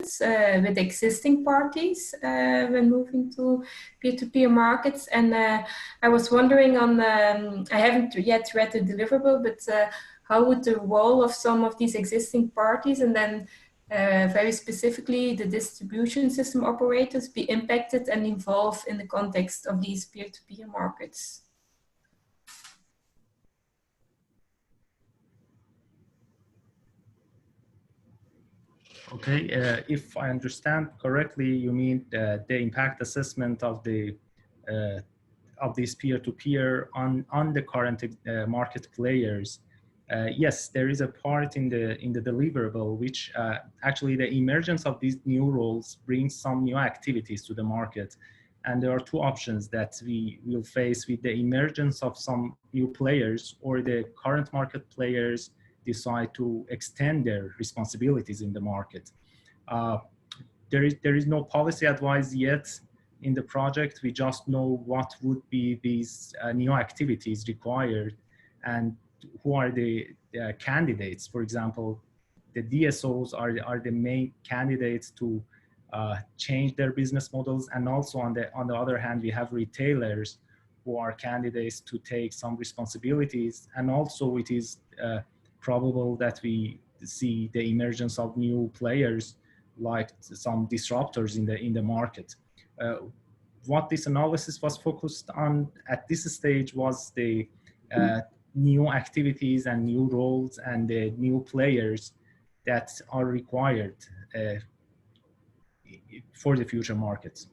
with existing parties when moving to peer-to-peer markets. And I was wondering on, I haven't yet read the deliverable, but how would the role of some of these existing parties and then very specifically the distribution system operators be impacted and involved in the context of these peer-to-peer markets? Okay, if I understand correctly, you mean the impact assessment of these peer-to-peer on the current market players. Yes, there is a part in the deliverable which actually the emergence of these new roles brings some new activities to the market, and there are two options that we will face with the emergence of some new players, or the current market players decide to extend their responsibilities in the market. There is no policy advice yet in the project. We just know what would be these new activities required and who are the candidates. For example, the DSOs are the main candidates to change their business models, and also on the other hand, we have retailers who are candidates to take some responsibilities, and also it is probable that we see the emergence of new players like some disruptors in the market. What this analysis was focused on at this stage was the new activities and new roles and the new players that are required for the future markets.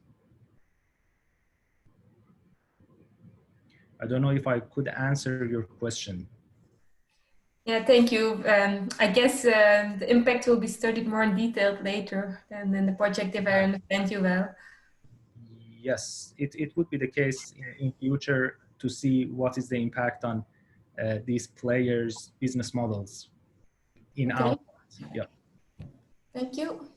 I don't know if I could answer your question. Yeah, thank you. I guess the impact will be studied more in detail later than in the project, if I understand you well. Yes, it would be the case in future to see what is the impact on these players' business models in our. Yeah. Thank you.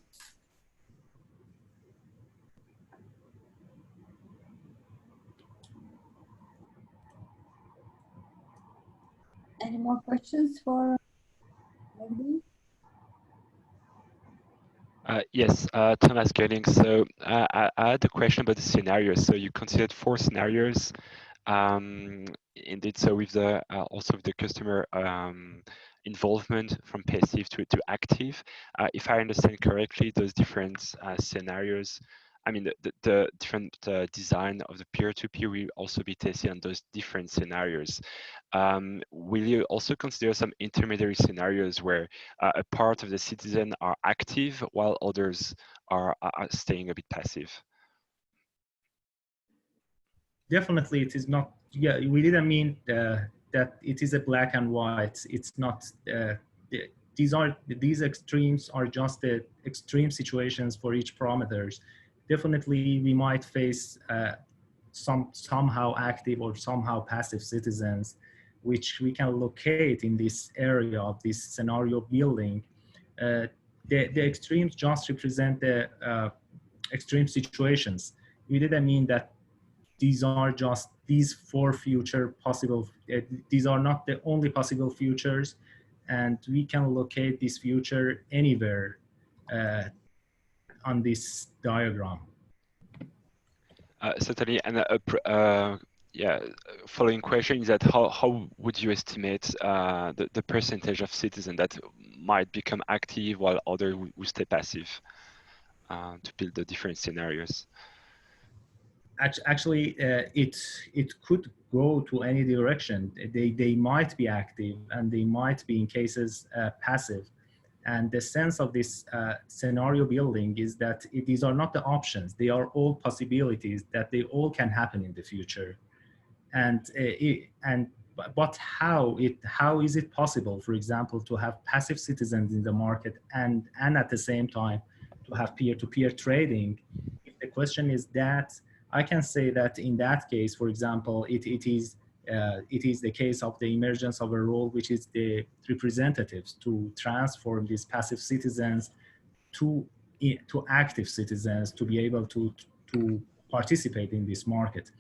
Any more questions for maybe? Yes, Thomas Gerling. So I had a question about the scenarios. So you considered 4 scenarios. Indeed, so with the also with the customer involvement from passive to active. If I understand correctly, those different scenarios, I mean, the different design of the peer-to-peer will also be tested on those different scenarios. Will you also consider some intermediary scenarios where a part of the citizen are active while others are staying a bit passive? Definitely, it is not. Yeah, we didn't mean that it is a black and white. It's not. These extremes are just the extreme situations for each parameters. Definitely, we might face somehow active or somehow passive citizens, which we can locate in this area of this scenario building. The extremes just represent the extreme situations. We didn't mean that these are just these 4 future possible, these are not the only possible futures, and we can locate this future anywhere on this diagram. Certainly, and yeah, following question is that how would you estimate the percentage of citizens that might become active while others will stay passive to build the different scenarios? Actually, it could go to any direction. They might be active and they might be in cases passive. And the sense of this scenario building is that these are not the options. They are all possibilities that they all can happen in the future. But how is it possible, for example, to have passive citizens in the market and at the same time to have peer-to-peer trading? If the question is that, I can say that in that case, for example, it is the case of the emergence of a role which is the representatives to transform these passive citizens to active citizens to be able to participate in this market.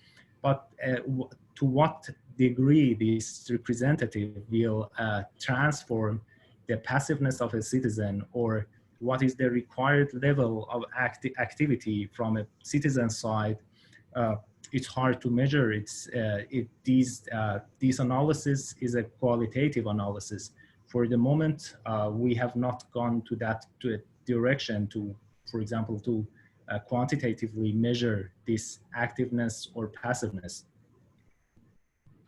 But to what degree this representative will transform the passiveness of a citizen or what is the required level of activity from a citizen side, it's hard to measure. This analysis is a qualitative analysis. For the moment, we have not gone to a direction to, for example, to quantitatively measure this activeness or passiveness.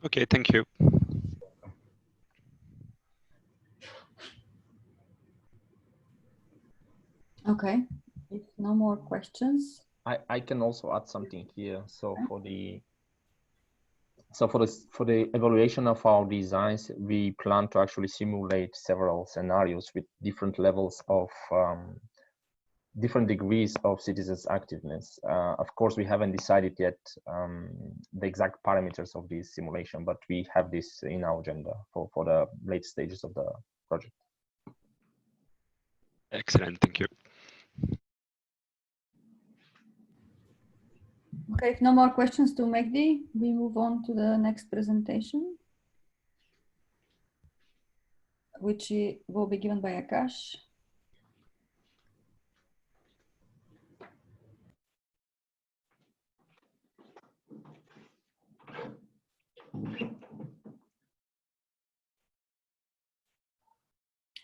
Okay, thank you. Okay, if no more questions. I can also add something here. So for the evaluation of our designs, we plan to actually simulate several scenarios with different levels of different degrees of citizens' activeness. Of course, we haven't decided yet the exact parameters of this simulation, but we have this in our agenda for the late stages of the project. Excellent, thank you. Okay, if no more questions to Mehdi, we move on to the next presentation, which will be given by Akash.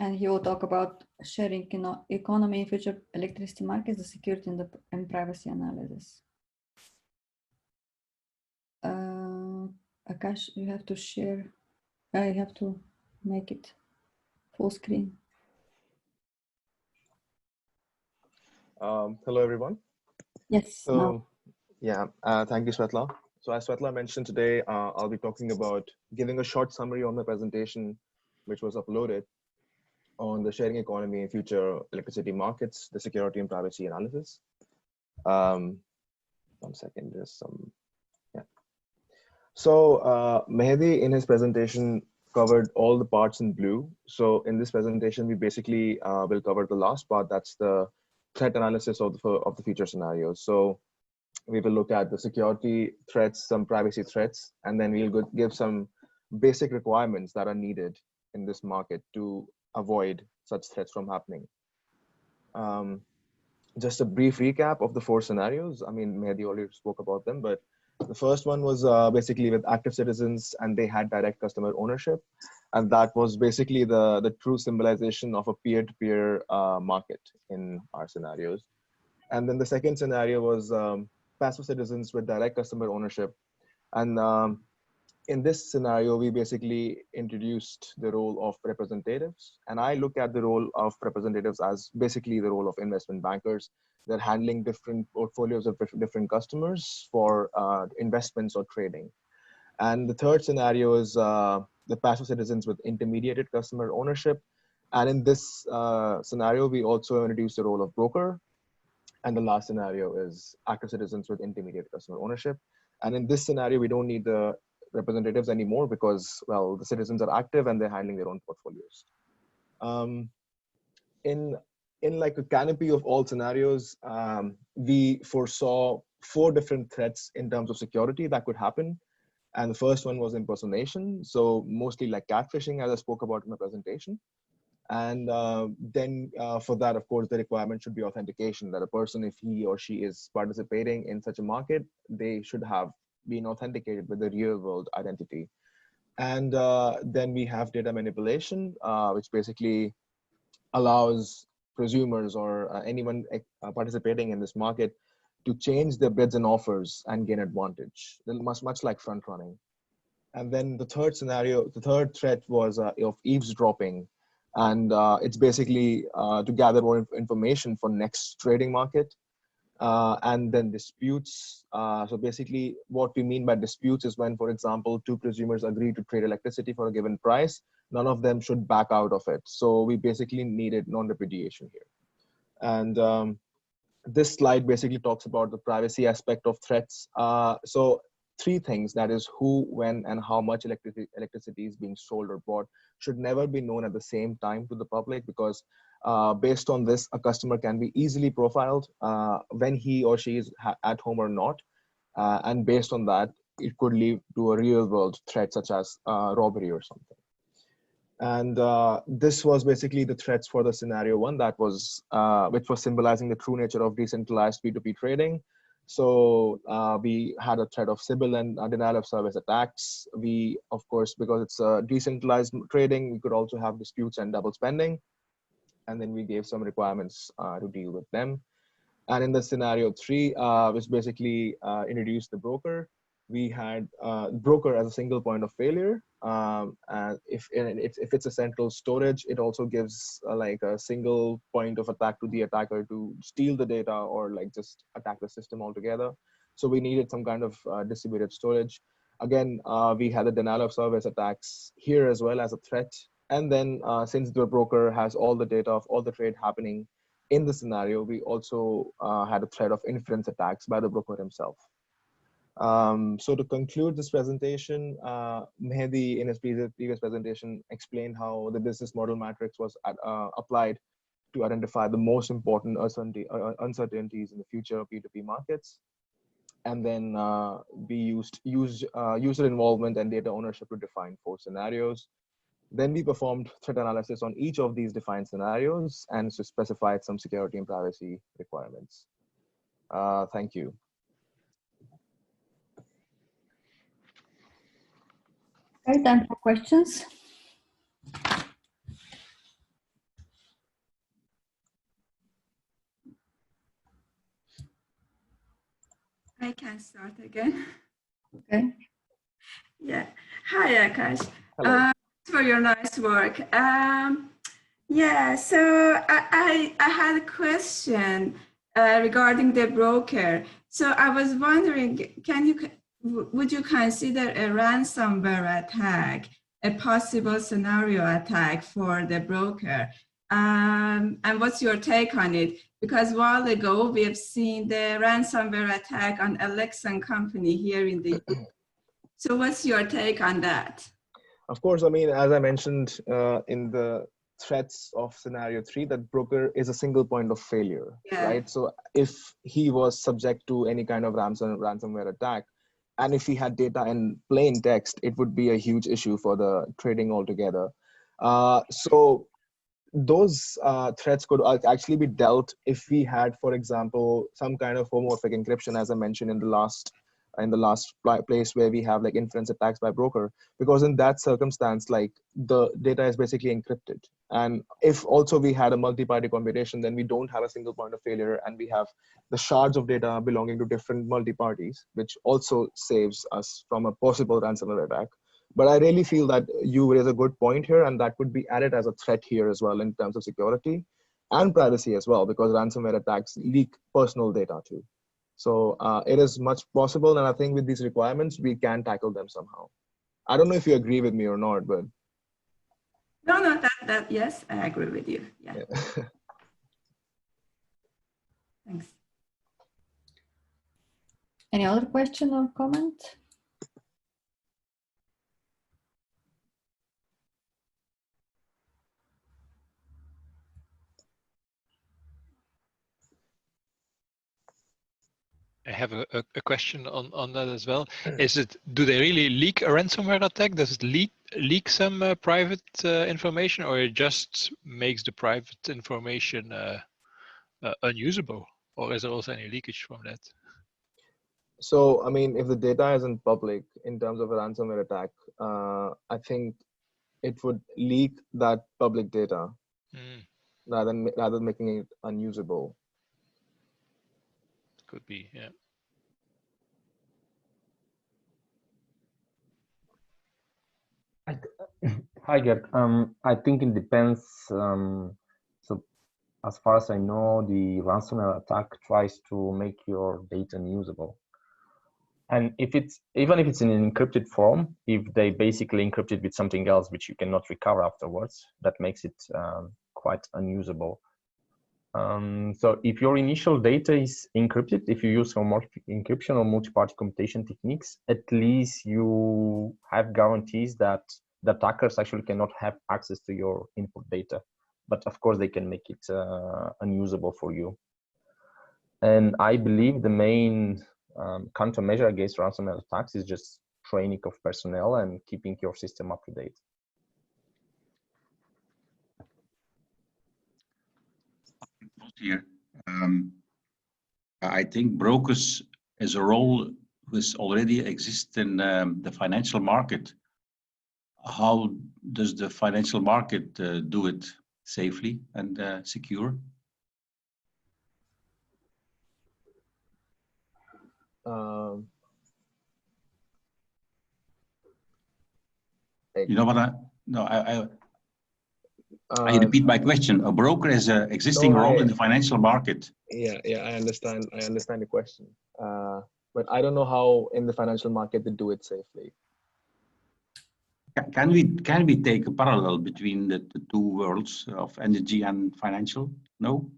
And he will talk about sharing economy in future electricity markets, the security and privacy analysis. Akash, you have to share. I have to make it full screen. Hello, everyone. Yes. So, yeah, thank you, Svetla. So as Svetla mentioned today, I'll be talking about giving a short summary on my presentation, which was uploaded on the sharing economy in future electricity markets, the security and privacy analysis. 1 second, there's some, yeah. So Mehdi in his presentation covered all the parts in blue. So in this presentation, we basically will cover the last part, that's the threat analysis of the future scenarios. So we will look at the security threats, some privacy threats, and then we'll give some basic requirements that are needed in this market to avoid such threats from happening. Just a brief recap of the 4 scenarios. I mean, Mehdi already spoke about them, but the first one was basically with active citizens and they had direct customer ownership. And that was basically the true symbolization of a peer-to-peer market in our scenarios. And then the second scenario was passive citizens with direct customer ownership. And in this scenario, we basically introduced the role of representatives. And I look at the role of representatives as basically the role of investment bankers. They're handling different portfolios of different customers for investments or trading. And the third scenario is the passive citizens with intermediated customer ownership. And in this scenario, we also introduced the role of broker. And the last scenario is active citizens with intermediate customer ownership. And in this scenario, we don't need the representatives anymore because, well, the citizens are active and they're handling their own portfolios. In like a canopy of all scenarios, we foresaw 4 different threats in terms of security that could happen. And the first one was impersonation. So mostly like catfishing, as I spoke about in my presentation. And then for that, of course, the requirement should be authentication, that a person, if he or she is participating in such a market, they should have been authenticated with a real world identity. And then we have data manipulation, which basically allows prosumers or anyone participating in this market to change their bids and offers and gain advantage, much like front running. And then the third scenario, the third threat was of eavesdropping. And it's basically to gather more information for next trading market. And then disputes. So basically what we mean by disputes is when, for example, 2 prosumers agree to trade electricity for a given price, none of them should back out of it. So we basically needed non-repudiation here. And this slide basically talks about the privacy aspect of threats. So 3 things, that is who, when, and how much electricity is being sold or bought, should never be known at the same time to the public, because based on this, a customer can be easily profiled when he or she is at home or not. And based on that, it could lead to a real world threat such as robbery or something. And this was basically the threats for the scenario one that was, which was symbolizing the true nature of decentralized P2P trading. So we had a threat of Sybil and denial of service attacks. We, of course, because it's a decentralized trading, we could also have disputes and double spending. And then we gave some requirements to deal with them. And in the scenario three, which basically introduced the broker, we had broker as a single point of failure. And if it's a central storage, it also gives like a single point of attack to the attacker to steal the data or like just attack the system altogether. So we needed some kind of distributed storage. Again, we had the denial of service attacks here as well as a threat. And then since the broker has all the data of all the trade happening in the scenario, we also had a threat of inference attacks by the broker himself. So to conclude this presentation, Mehdi in his previous presentation explained how the business model matrix was applied to identify the most important uncertainties in the future of P2P markets. And then we used user involvement and data ownership to define 4 scenarios. Then we performed threat analysis on each of these defined scenarios and specified some security and privacy requirements. Thank you. Okay, time for questions. I can start again. Okay. Yeah. Hi, Akash. Hello. For your nice work. Yeah, so I had a question regarding the broker. So I was wondering, would you consider a ransomware attack a possible scenario attack for the broker? And what's your take on it? Because a while ago, we have seen the ransomware attack on Alexian company here in the US. So what's your take on that? Of course, I mean, as I mentioned in the threats of scenario 3, that broker is a single point of failure, right? So if he was subject to any kind of ransomware attack, and if he had data in plain text, it would be a huge issue for the trading altogether. So those threats could actually be dealt if we had, for example, some kind of homomorphic encryption, as I mentioned in the last place where we have like inference attacks by broker, because in that circumstance, like the data is basically encrypted. And if also we had a multi-party computation, then we don't have a single point of failure, and we have the shards of data belonging to different multi-parties, which also saves us from a possible ransomware attack. But I really feel that you raise a good point here, and that could be added as a threat here as well in terms of security and privacy as well, because ransomware attacks leak personal data too. So it is much possible, and I think with these requirements, we can tackle them somehow. I don't know if you agree with me or not, but. No, that yes, I agree with you. Yeah. Thanks. Any other question or comment? I have a question on that as well. Do they really leak a ransomware attack? Does it leak some private information, or it just makes the private information unusable? Or is there also any leakage from that? So, I mean, if the data isn't public in terms of a ransomware attack, I think it would leak that public data rather than making it unusable. Could be, yeah. Hi, Gert. I think it depends. So as far as I know, the ransomware attack tries to make your data unusable. And even if it's in an encrypted form, if they basically encrypt it with something else which you cannot recover afterwards, that makes it quite unusable. So if your initial data is encrypted, if you use homomorphic encryption or multi-party computation techniques, at least you have guarantees that the attackers actually cannot have access to your input data. But of course, they can make it unusable for you. And I believe the main countermeasure against ransomware attacks is just training of personnel and keeping your system up to date. here. I think brokers as a role which already exists in the financial market. How does the financial market do it safely and secure? You know what I repeat my question. A broker has an existing role in the financial market. Yeah, I understand the question. But I don't know how in the financial market they do it safely. Can we take a parallel between the two worlds of energy and financial? No?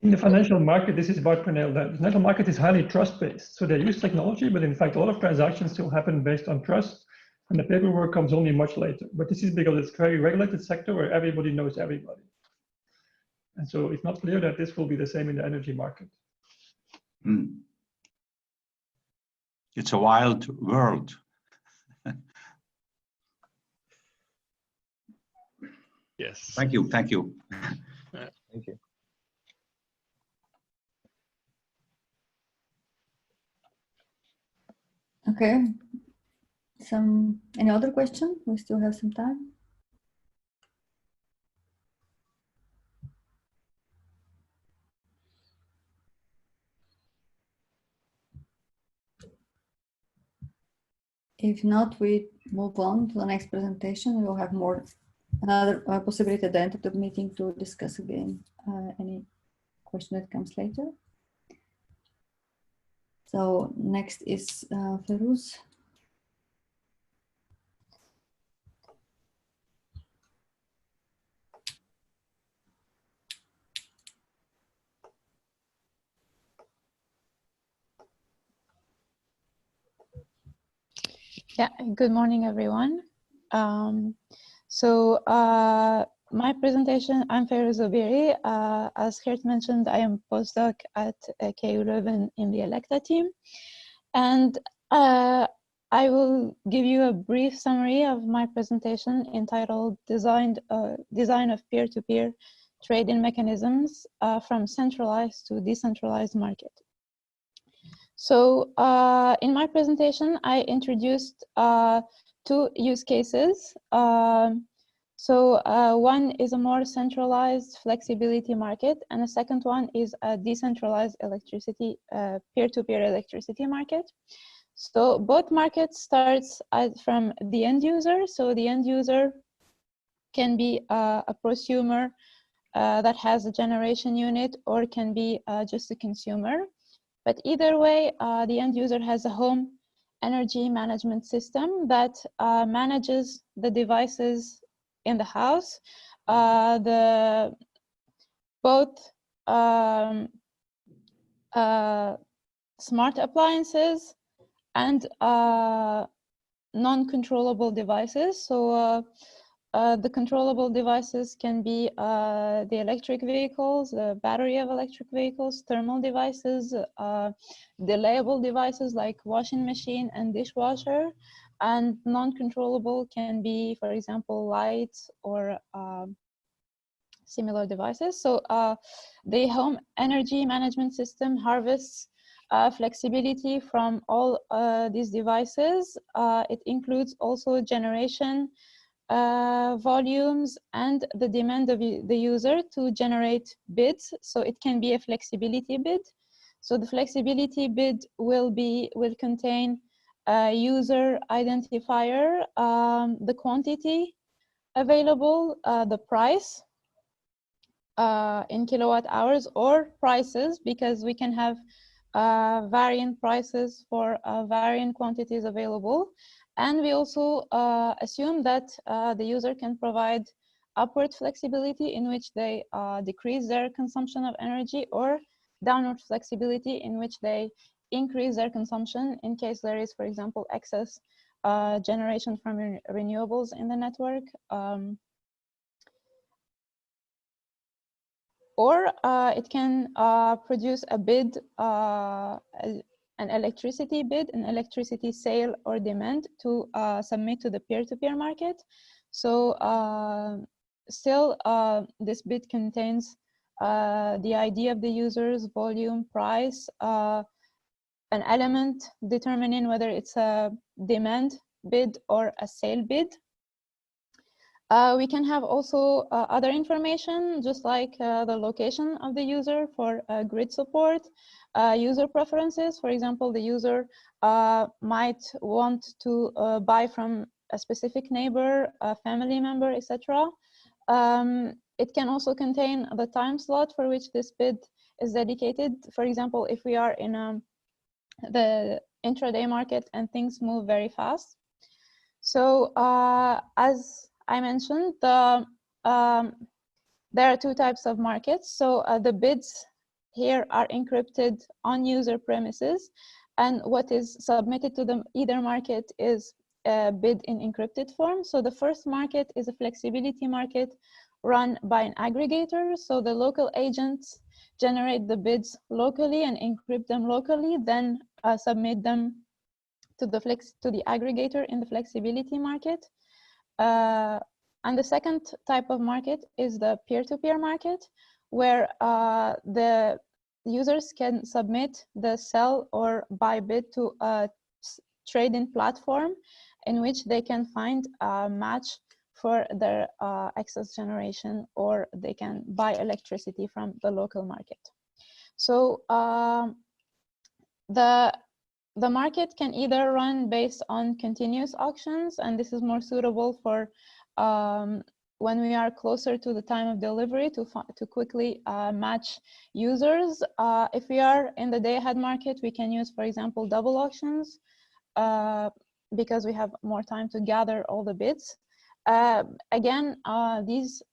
In the financial market, this is about Cornell. The financial market is highly trust-based. So they use technology, but in fact, a lot of transactions still happen based on trust. And the paperwork comes only much later. But this is because it's a very regulated sector where everybody knows everybody. And so it's not clear that this will be the same in the energy market. It's a wild world. Yes. Thank you. Thank you. Okay. Any other question? We still have some time. If not, we move on to the next presentation. We will have another possibility at the end of the meeting to discuss again any question that comes later. So next is Ferouz. Yeah, good morning, everyone. My presentation, I'm Ferouz Obiri. As Geert mentioned, I am postdoc at KU Leuven in the Electa team. And I will give you a brief summary of my presentation entitled Design of Peer-to-Peer Trading Mechanisms from Centralized to Decentralized Market. So in my presentation, I introduced two use cases. One is a more centralized flexibility market, and the second one is a decentralized electricity, peer-to-peer electricity market. So both markets starts from the end user. So the end user can be a prosumer that has a generation unit, or can be just a consumer. But either way, the end user has a home energy management system that manages the devices in the house, both smart appliances and non-controllable devices. So the controllable devices can be the electric vehicles, the battery of electric vehicles, thermal devices, delayable devices like washing machine and dishwasher, and non-controllable can be, for example, lights or similar devices. So the home energy management system harvests flexibility from all these devices. It includes also generation volumes and the demand of the user to generate bids. So it can be a flexibility bid. So the flexibility bid will contain a user identifier, the quantity available, the price in kilowatt hours, or prices, because we can have varying prices for varying quantities available. And we also assume that the user can provide upward flexibility in which they decrease their consumption of energy, or downward flexibility in which they increase their consumption in case there is, for example, excess generation from renewables in the network. Or it can produce a bid, an electricity bid, an electricity sale or demand to submit to the peer-to-peer market. So still, this bid contains the ID of the users, volume, price, an element determining whether it's a demand bid or a sale bid. We can have also other information, just like the location of the user for grid support, user preferences. For example, the user might want to buy from a specific neighbor, a family member, etc. It can also contain the time slot for which this bid is dedicated. For example, if we are in the intraday market and things move very fast. So as I mentioned, there are two types of markets. So the bids here are encrypted on user premises, and what is submitted to either market is a bid in encrypted form. So the first market is a flexibility market run by an aggregator. So the local agents generate the bids locally and encrypt them locally, then submit them to the aggregator in the flexibility market. And the second type of market is the peer-to-peer market, where the users can submit the sell or buy bid to a trading platform in which they can find a match for their excess generation, or they can buy electricity from the local market. So the market can either run based on continuous auctions, and this is more suitable for when we are closer to the time of delivery to quickly match users. If we are in the day-ahead market, we can use, for example, double auctions because we have more time to gather all the bids. Again, these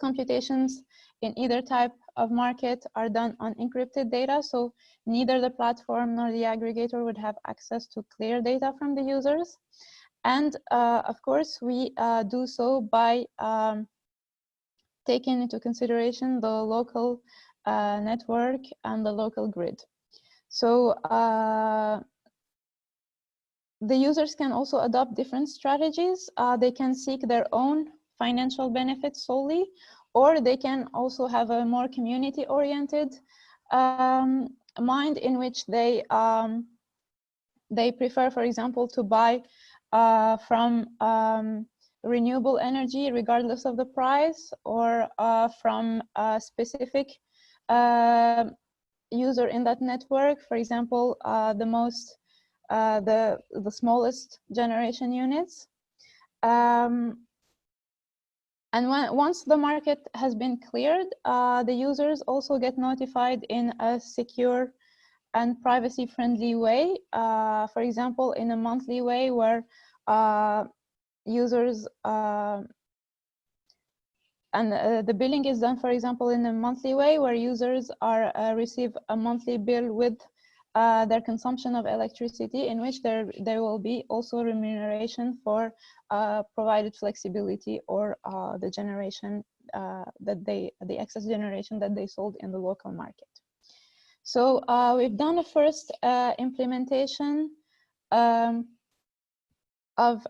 computations in either type of market are done on encrypted data, so neither the platform nor the aggregator would have access to clear data from the users. And of course, we do so by taking into consideration the local network and the local grid. So the users can also adopt different strategies. They can seek their own financial benefits solely, or they can also have a more community-oriented mind in which they prefer, for example, to buy from renewable energy regardless of the price, or from a specific user in that network, for example, the smallest generation units. And once the market has been cleared, the users also get notified in a secure and privacy-friendly way. For example, in a monthly way where users the billing is done, for example, in a monthly way where users receive a monthly bill with their consumption of electricity, in which there will be also remuneration for provided flexibility or the generation the excess generation that they sold in the local market. So we've done a first implementation of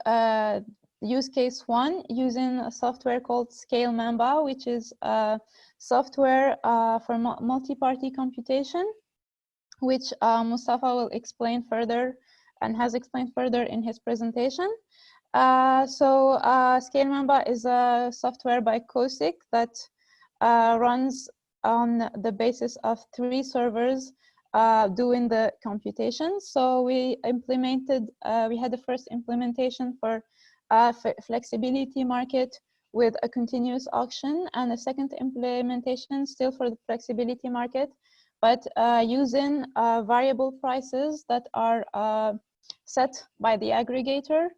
use case 1 using a software called Scale Mamba, which is a software for multi-party computation, which Mustafa will explain further and has explained further in his presentation. So Scale Mamba is a software by COSIC that runs on the basis of 3 servers doing the computation. So we implemented, we had the first implementation for flexibility market with a continuous auction, and a second implementation still for the flexibility market, but using variable prices that are set by the aggregator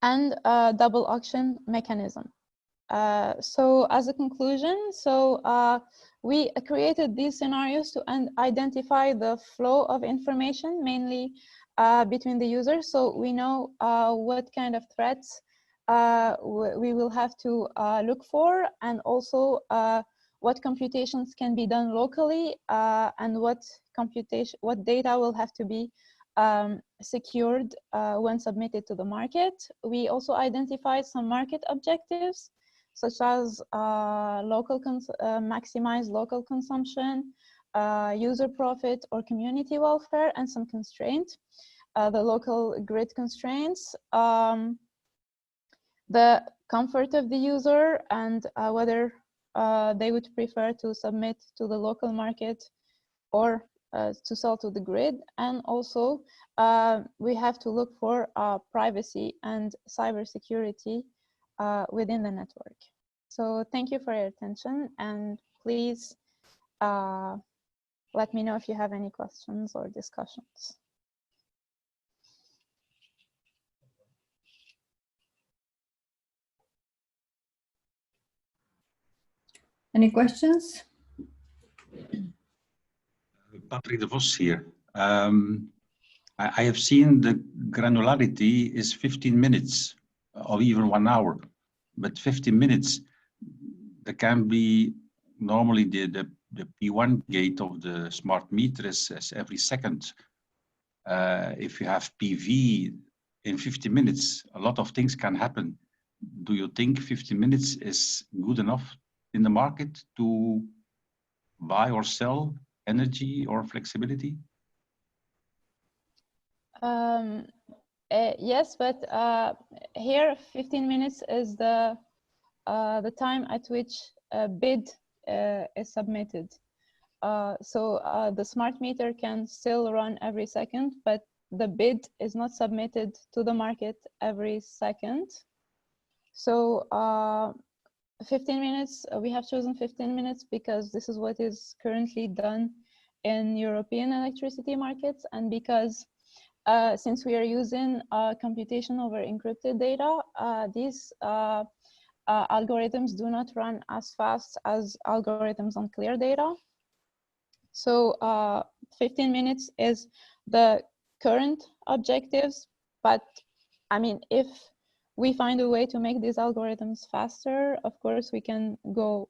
and a double auction mechanism. So as a conclusion, we created these scenarios to identify the flow of information, mainly between the users. So we know what kind of threats we will have to look for, and also what computations can be done locally, and what data will have to be secured when submitted to the market. We also identified some market objectives such as maximize local consumption, user profit or community welfare, and some constraints. The local grid constraints, the comfort of the user, and whether they would prefer to submit to the local market or to sell to the grid. And also we have to look for privacy and cybersecurity within the network. So thank you for your attention, and please let me know if you have any questions or discussions. Any questions? Patrick de Vos here. I have seen the granularity is 15 minutes or even 1 hour, but 15 minutes, there can be normally the P1 gate of the smart meter is every second. If you have PV in 50 minutes, a lot of things can happen. Do you think 50 minutes is good enough in the market to buy or sell energy or flexibility? Yes, but here 15 minutes is the time at which a bid is submitted. So the smart meter can still run every second, but the bid is not submitted to the market every second. So 15 minutes, we have chosen 15 minutes because this is what is currently done in European electricity markets, and because since we are using computation over encrypted data, these algorithms do not run as fast as algorithms on clear data. So 15 minutes is the current objectives, but I mean, if we find a way to make these algorithms faster, of course we can go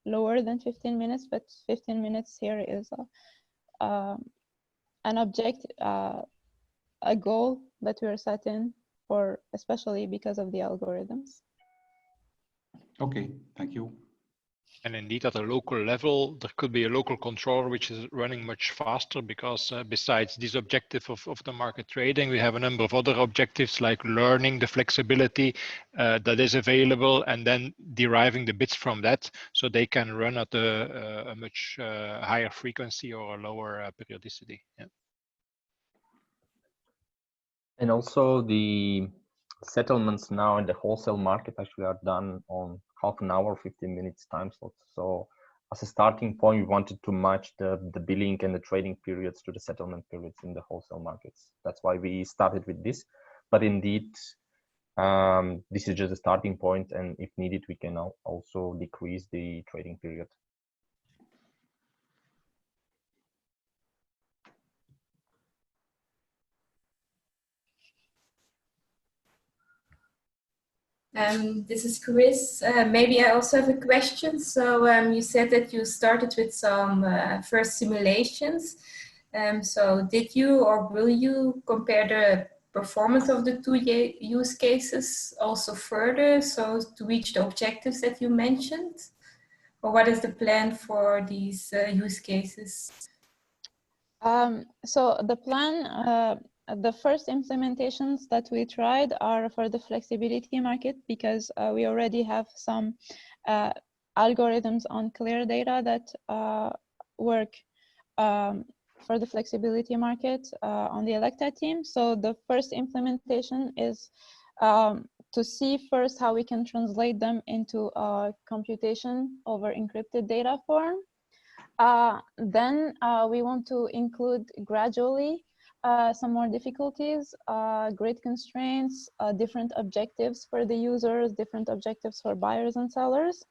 lower than 15 minutes, but 15 minutes here is an object, a goal that we are setting for, especially because of the algorithms. Okay, thank you. And indeed, at a local level, there could be a local controller which is running much faster because besides this objective of the market trading, we have a number of other objectives like learning the flexibility that is available and then deriving the bits from that so they can run at a much higher frequency or a lower periodicity. Yeah. And also the settlements now in the wholesale market actually are done on half an hour, 15 minutes time slots. So as a starting point, we wanted to match the billing and the trading periods to the settlement periods in the wholesale markets. That's why we started with this. But indeed, this is just a starting point, and if needed, we can also decrease the trading period. This is Chris. Maybe I also have a question. So you said that you started with some first simulations. So did you or will you compare the performance of the two use cases also further, so to reach the objectives that you mentioned? Or what is the plan for these use cases? So the plan, the first implementations that we tried are for the flexibility market because we already have some algorithms on clear data that work for the flexibility market on the Electa team. So the first implementation is to see first how we can translate them into computation over encrypted data form. Then we want to include gradually some more difficulties, grid constraints, different objectives for the users, different objectives for buyers and sellers.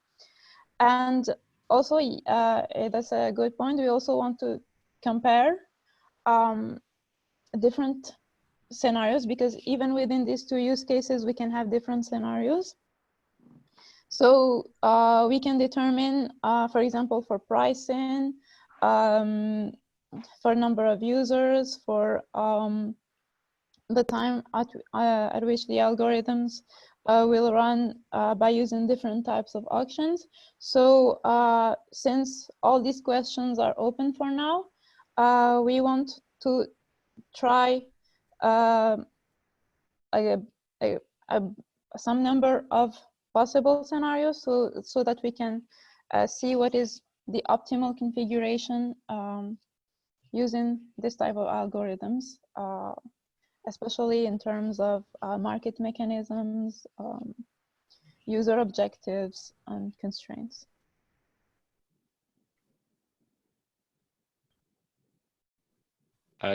And also, that's a good point, we also want to compare different scenarios because even within these two use cases, we can have different scenarios. So we can determine, for example, for pricing, for number of users, for the time at which the algorithms will run by using different types of auctions. So since all these questions are open for now, we want to try some number of possible scenarios so that we can see what is the optimal configuration using this type of algorithms, especially in terms of market mechanisms, user objectives, and constraints.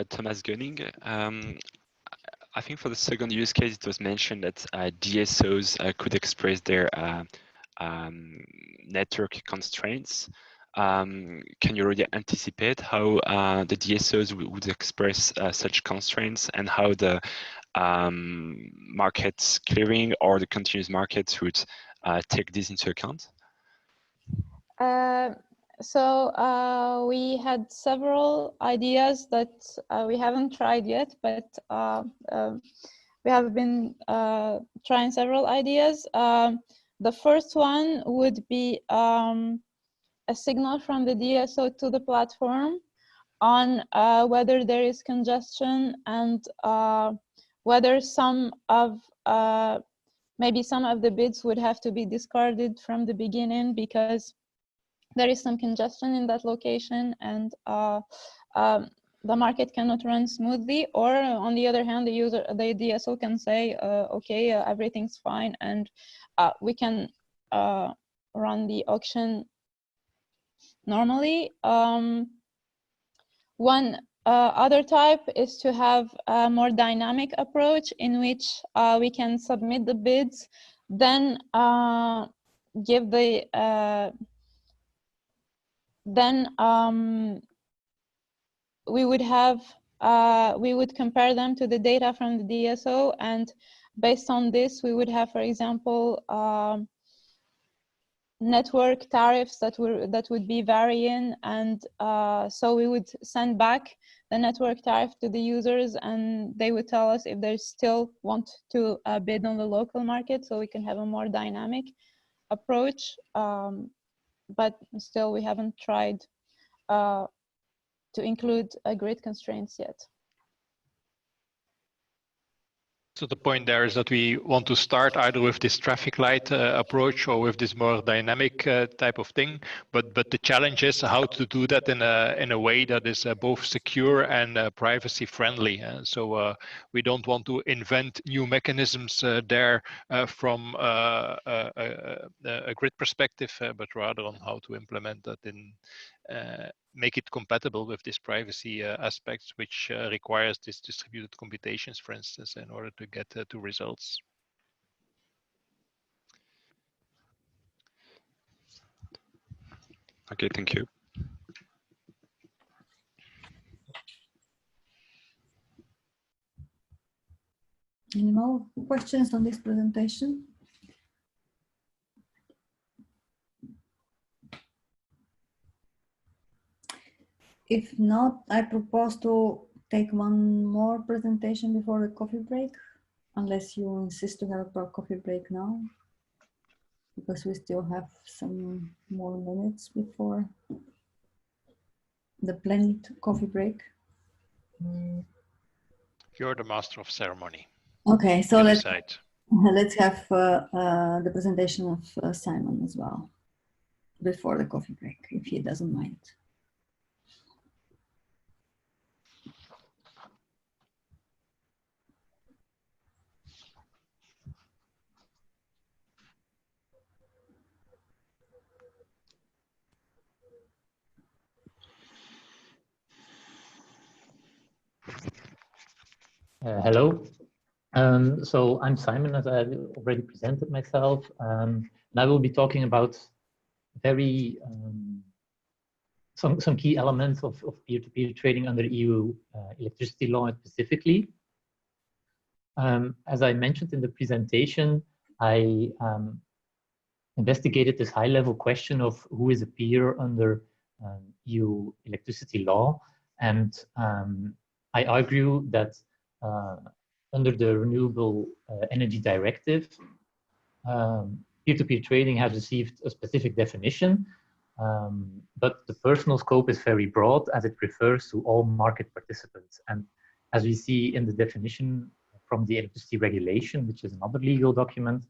Thomas Gunning, I think for the second use case, it was mentioned that DSOs could express their network constraints. Can you already anticipate how the DSOs would express such constraints, and how the markets clearing or the continuous markets would take this into account? So we had several ideas that we haven't tried yet, but we have been trying several ideas. The first one would be a signal from the DSO to the platform on whether there is congestion, and whether some of maybe some of the bids would have to be discarded from the beginning because there is some congestion in that location, and the market cannot run smoothly. Or on the other hand, the DSO can say, okay, everything's fine, and we can run the auction normally. One other type is to have a more dynamic approach in which we can submit the bids, then give the we would have we would compare them to the data from the DSO, and based on this we would have, for example, network tariffs that would be varying, and so we would send back the network tariff to the users, and they would tell us if they still want to bid on the local market, so we can have a more dynamic approach. But still, we haven't tried to include grid constraints yet. So the point there is that we want to start either with this traffic light approach or with this more dynamic type of thing. But the challenge is how to do that in a way that is both secure and privacy friendly. So we don't want to invent new mechanisms there from a grid perspective, but rather on how to implement that in make it compatible with this privacy aspects, which requires this distributed computations, for instance, in order to get to results. Okay, thank you. Any more questions on this presentation? If not, I propose to take one more presentation before the coffee break, unless you insist to have a coffee break now, because we still have some more minutes before the planned coffee break. You're the master of ceremony. Okay, so let's have the presentation of Simon as well before the coffee break, if he doesn't mind. Hello. So I'm Simon, as I already presented myself, and I will be talking about very some key elements of peer-to-peer trading under EU electricity law specifically. As I mentioned in the presentation, I investigated this high-level question of who is a peer under EU electricity law, and I argue that under the Renewable Energy Directive, peer-to-peer trading has received a specific definition, but the personal scope is very broad as it refers to all market participants. And as we see in the definition from the electricity regulation, which is another legal document,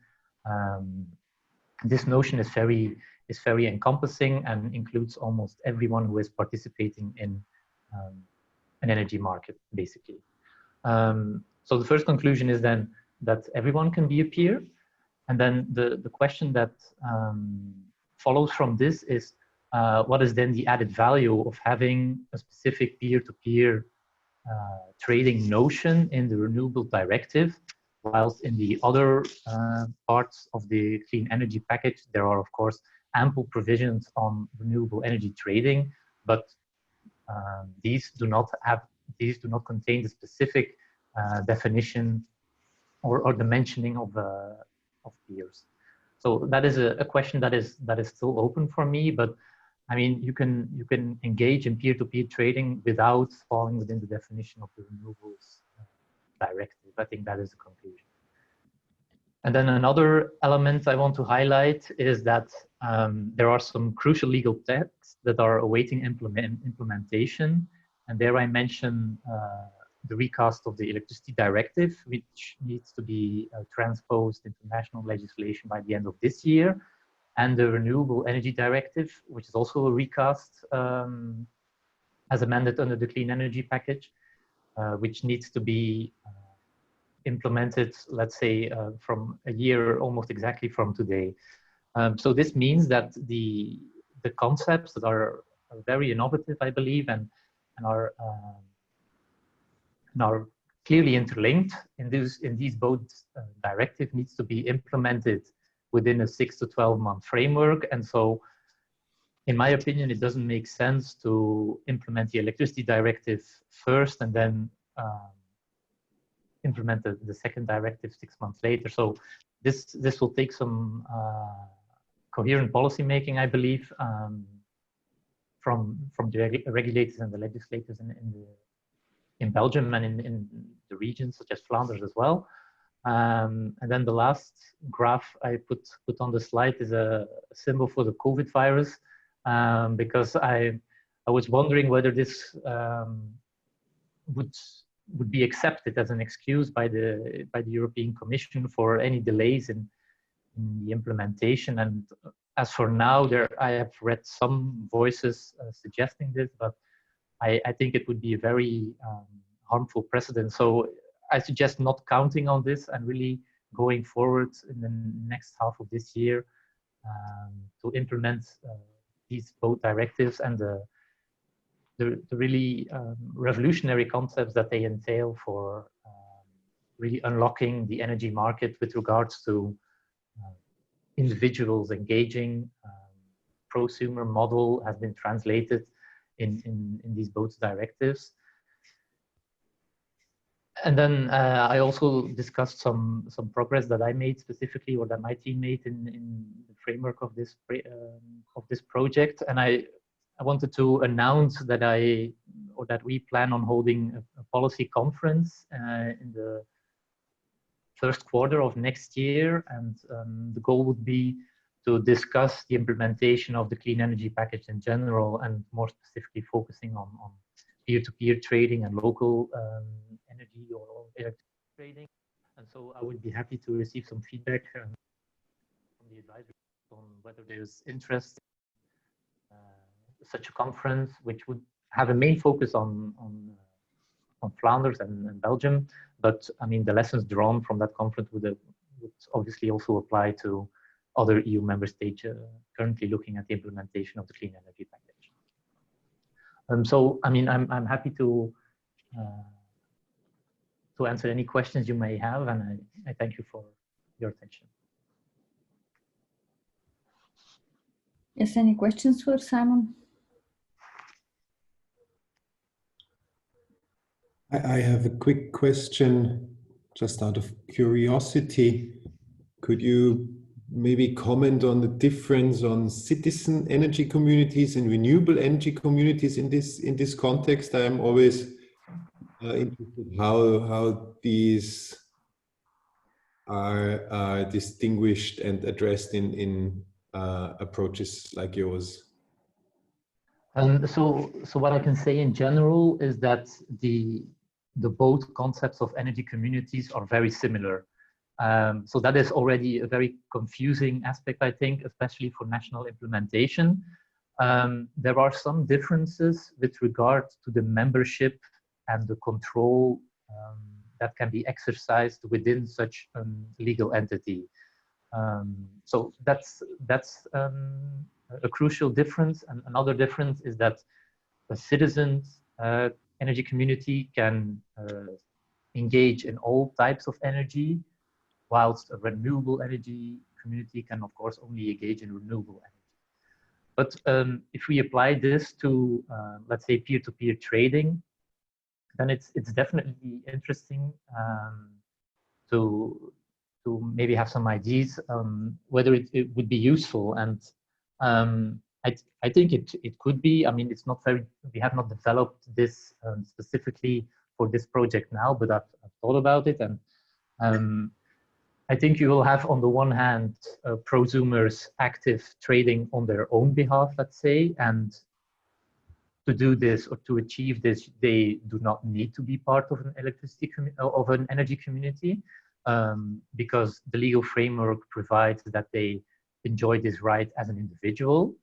this notion is very encompassing and includes almost everyone who is participating in an energy market, basically. So the first conclusion is then that everyone can be a peer. And then the question that follows from this is, what is then the added value of having a specific peer-to-peer trading notion in the renewable directive, whilst in the other parts of the clean energy package, there are of course ample provisions on renewable energy trading, but these do not contain the specific definition or the mentioning of peers. So that is a question that is still open for me, but I mean, you can engage in peer-to-peer trading without falling within the definition of the renewables directive. I think that is the conclusion. And then another element I want to highlight is that there are some crucial legal texts that are awaiting implementation. And there I mention the recast of the electricity directive, which needs to be transposed into national legislation by the end of this year, and the renewable energy directive, which is also a recast as amended under the clean energy package, which needs to be implemented, let's say, from a year almost exactly from today. So this means that the concepts that are very innovative, I believe, and are clearly interlinked in these both directives needs to be implemented within a 6 to 12 month framework. And so, in my opinion, it doesn't make sense to implement the electricity directive first and then implement the second directive 6 months later. So this will take some coherent policy making, I believe, from the regulators and the legislators in Belgium and in the regions such as Flanders as well. And then the last graph I put on the slide is a symbol for the COVID virus, because I was wondering whether this would be accepted as an excuse by the European Commission for any delays in the implementation. And as for now, I have read some voices suggesting this, but I think it would be a very harmful precedent. So I suggest not counting on this and really going forward in the next half of this year to implement these both directives and the really revolutionary concepts that they entail for really unlocking the energy market with regards to individuals engaging. Prosumer model has been translated in these both directives. And then I also discussed some progress that I made specifically, or that my team made in the framework of this project. And I wanted to announce that we plan on holding a policy conference in the first quarter of next year, and the goal would be to discuss the implementation of the clean energy package in general, and more specifically focusing on peer-to-peer trading and local energy or electricity trading. And so I would be happy to receive some feedback from the advisory on whether there's interest in such a conference, which would have a main focus on Flanders and Belgium. But I mean, the lessons drawn from that conference would obviously also apply to other EU member states currently looking at the implementation of the clean energy package. So I mean, I'm happy to answer any questions you may have, and I thank you for your attention. Yes, any questions for Simon? I have a quick question, just out of curiosity. Could you maybe comment on the difference on citizen energy communities and renewable energy communities in this context? I am always interested how these are distinguished and addressed in approaches like yours? So what I can say in general is that the both concepts of energy communities are very similar. So that is already a very confusing aspect, I think, especially for national implementation. There are some differences with regard to the membership and the control that can be exercised within such a legal entity. So that's a crucial difference. And another difference is that a citizens energy community can engage in all types of energy, whilst a renewable energy community can, of course, only engage in renewable energy. But if we apply this to, let's say, peer-to-peer trading, then it's definitely interesting to maybe have some ideas whether it would be useful. And I think it could be. I mean, it's not very. We have not developed this specifically for this project now, but I've thought about it, and I think you will have, on the one hand, prosumers active trading on their own behalf, let's say, and to do this or to achieve this, they do not need to be part of an energy community, because the legal framework provides that they enjoy this right as an individual.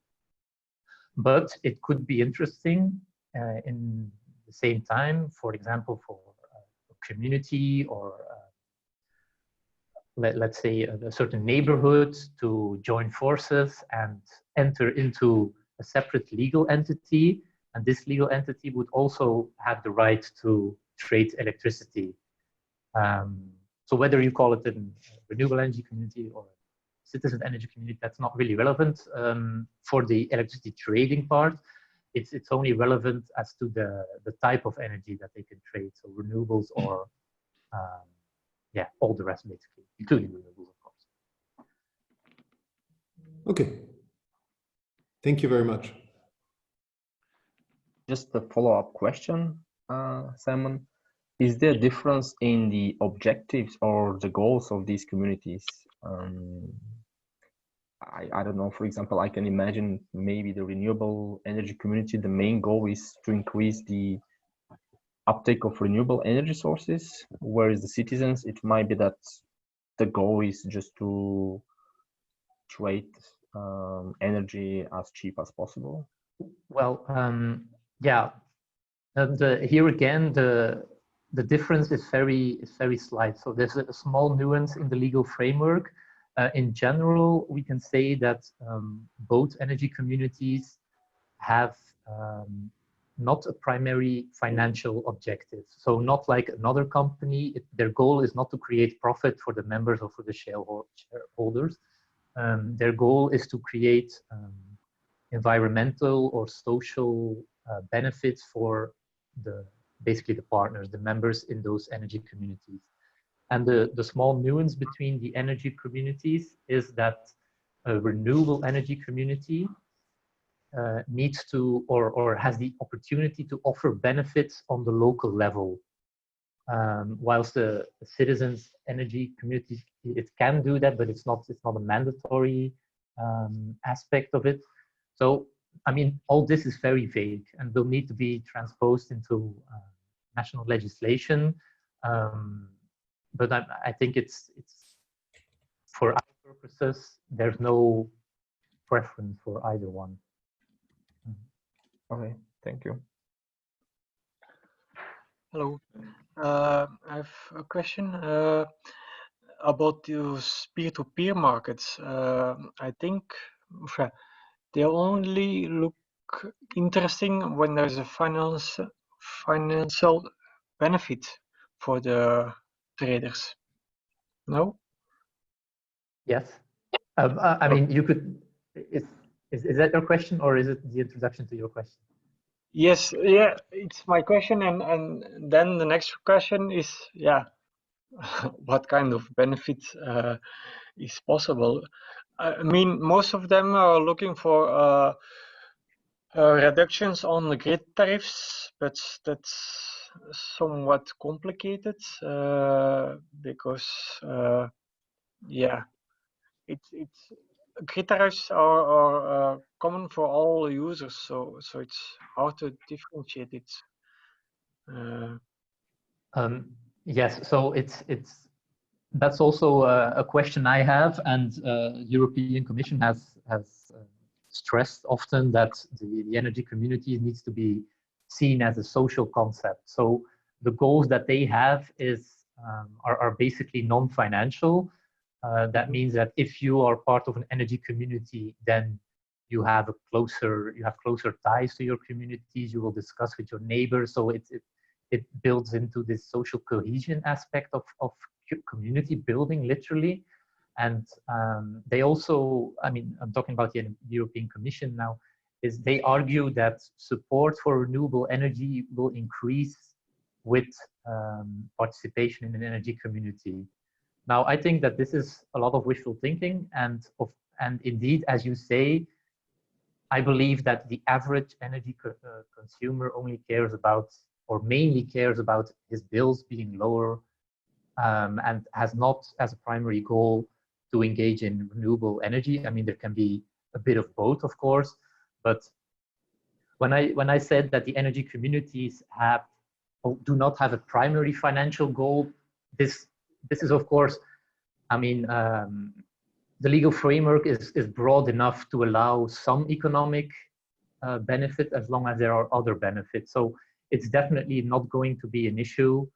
But it could be interesting in the same time, for example, for a community or let's say a certain neighborhood to join forces and enter into a separate legal entity. And this legal entity would also have the right to trade electricity. So whether you call it a renewable energy community or citizen energy community, that's not really relevant. For the electricity trading part, it's only relevant as to the type of energy that they can trade, so renewables or yeah, all the rest basically, including renewables, of course. Okay. Thank you very much. Just a follow-up question, Simon. Is there a difference in the objectives or the goals of these communities? I don't know, for example, I can imagine maybe the renewable energy community, the main goal is to increase the uptake of renewable energy sources, whereas the citizens, it might be that the goal is just to trade energy as cheap as possible. Well, yeah, and here again, the difference is very slight. So there's a small nuance in the legal framework. In general, we can say that both energy communities have not a primary financial objective. So not like another company, their goal is not to create profit for the members or for the shareholders. Their goal is to create environmental or social benefits for basically the partners, the members in those energy communities. And the small nuance between the energy communities is that a renewable energy community needs to or has the opportunity to offer benefits on the local level, whilst the citizens energy community, it can do that, but it's not a mandatory aspect of it. So I mean, all this is very vague and will need to be transposed into national legislation. But I think it's for our purposes, there's no preference for either one. Okay, thank you. Hello, I have a question about those peer-to-peer markets. I think they only look interesting when there's a financial benefit for the traders. No? Yes. I mean, you could. Is that your question, or is it the introduction to your question? Yes. Yeah, it's my question, and then the next question is, yeah, what kind of benefit is possible? I mean, most of them are looking for reductions on the grid tariffs, but that's somewhat complicated because yeah, it's grid tariffs are common for all users, so it's hard to differentiate it. Yes, so that's also a question I have, and European Commission has stressed often that the energy community needs to be seen as a social concept. So the goals that they have are basically non-financial. That means that if you are part of an energy community, then you have closer ties to your communities. You will discuss with your neighbors. So it builds into this social cohesion aspect of community building, literally. And they also, I mean, I'm talking about the European Commission now, is they argue that support for renewable energy will increase with participation in an energy community. Now, I think that this is a lot of wishful thinking, and indeed, as you say, I believe that the average energy consumer only cares about, or mainly cares about, his bills being lower, and has not as a primary goal to engage in renewable energy. I mean, there can be a bit of both, of course, but when I said that the energy communities do not have a primary financial goal, this is, of course, I mean, the legal framework is broad enough to allow some economic benefit as long as there are other benefits. So it's definitely not going to be an issue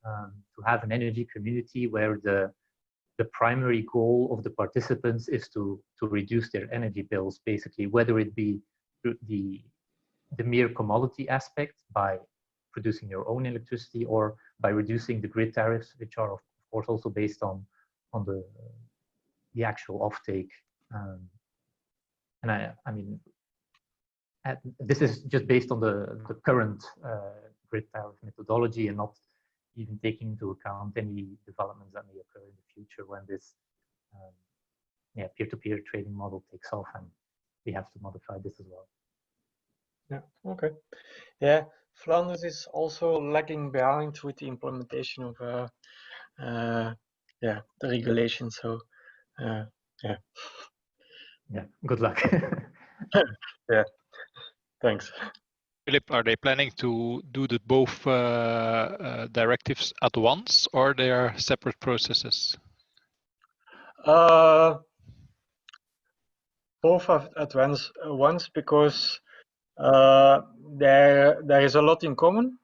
to have an energy community where the primary goal of the participants is to reduce their energy bills, basically, whether it be the mere commodity aspect by producing your own electricity, or by reducing the grid tariffs, which are of course also based on the actual offtake. And I mean, this is just based on the current grid tariff methodology, and not even taking into account any developments that may occur in the future when this peer-to-peer trading model takes off, and we have to modify this as well. Yeah, okay. Yeah, Flanders is also lagging behind with the implementation of the regulation. So yeah. Good luck. Yeah, thanks. Philip, are they planning to do the both directives at once, or they are separate processes? Both at once, because there is a lot in common,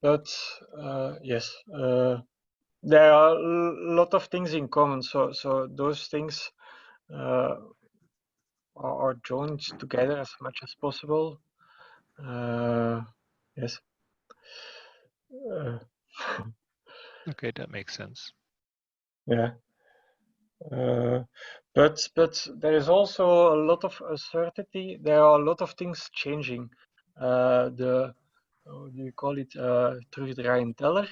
but yes, there are a lot of things in common. So those things are joined together as much as possible. Yes. Okay, that makes sense. Yeah. But there is also a lot of uncertainty. There are a lot of things changing. How do you call it? Terugdraaiend teller,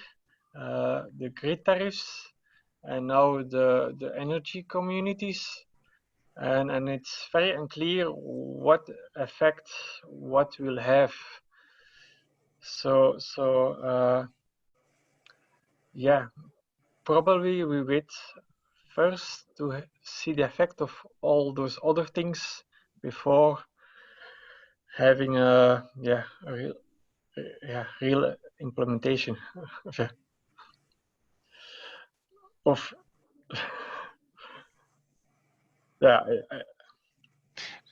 the grid tariffs, and now the energy communities, and it's very unclear what effect what will have. So yeah, probably we wait first to see the effect of all those other things before having a real implementation of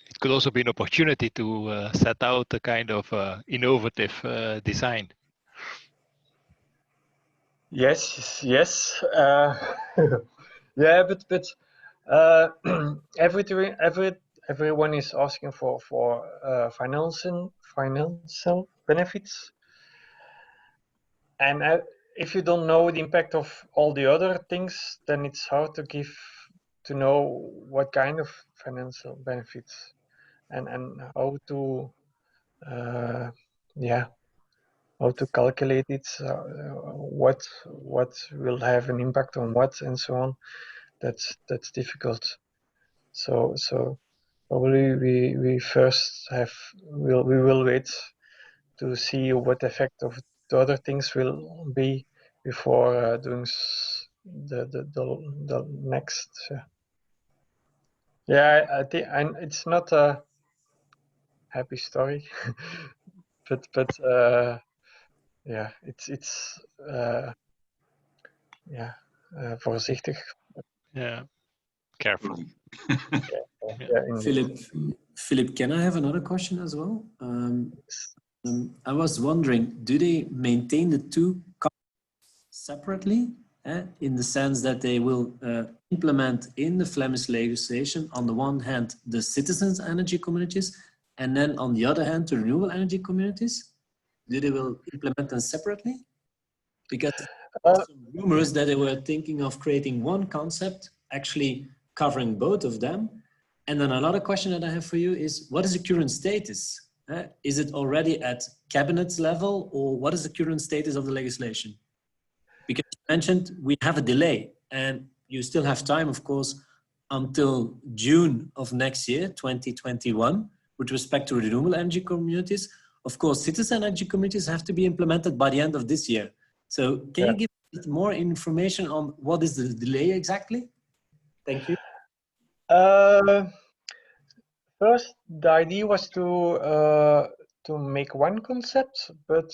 It could also be an opportunity to set out a kind of innovative design. Yes. Yeah, but everyone is asking for financial benefits, and if you don't know the impact of all the other things, then it's hard to know what kind of financial benefits and how to how to calculate it, what will have an impact on what, and so on. That's difficult. So probably we first we will wait to see what effect of the other things will be before doing the next. Yeah, I think it's not a happy story, but yeah, it's yeah, voorzichtig. Yeah, careful. Philip, can I have another question as well? I was wondering, do they maintain the two separately, in the sense that they will implement in the Flemish legislation, on the one hand, the citizens' energy communities, and then on the other hand, the renewable energy communities? Do they will implement them separately? Because some rumors that they were thinking of creating one concept, actually covering both of them. And then another question that I have for you is, what is the current status? Is it already at cabinet level, or what is the current status of the legislation? Because you mentioned we have a delay, and you still have time, of course, until June of next year, 2021, with respect to renewable energy communities. Of course, citizen energy communities have to be implemented by the end of this year. So can you give more information on what is the delay exactly? Thank you. First, the idea was to make one concept, but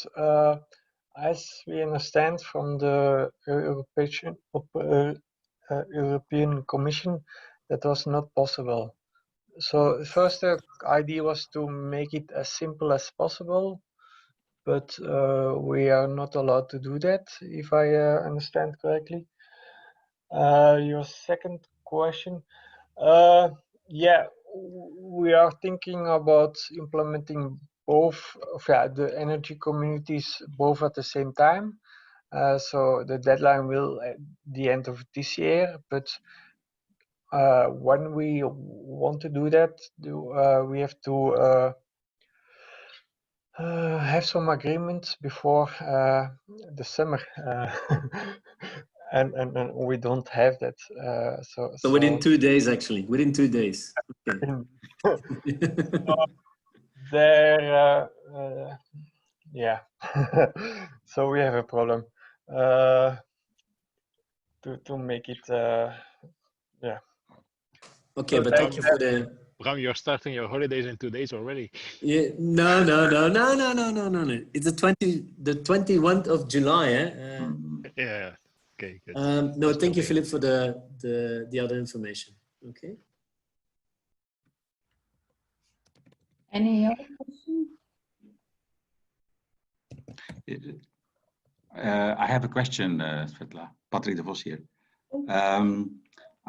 as we understand from the European Commission, that was not possible. So first, the idea was to make it as simple as possible, but we are not allowed to do that, if I understand correctly. Your second question, yeah, we are thinking about implementing both the energy communities both at the same time. So the deadline will at the end of this year, but when we want to do that, we have to have some agreements before the summer, and we don't have that. So within 2 days, actually, within 2 days. Okay. There, yeah. So we have a problem to make it, yeah. Okay, but thank you for the. Bram, you're starting your holidays in 2 days already. Yeah, no. It's the 21st of July. Yeah. Okay, good. No, thank you, Philip, for the other information. Okay. Any other question? I have a question, Svetla. Patrick de Vos here.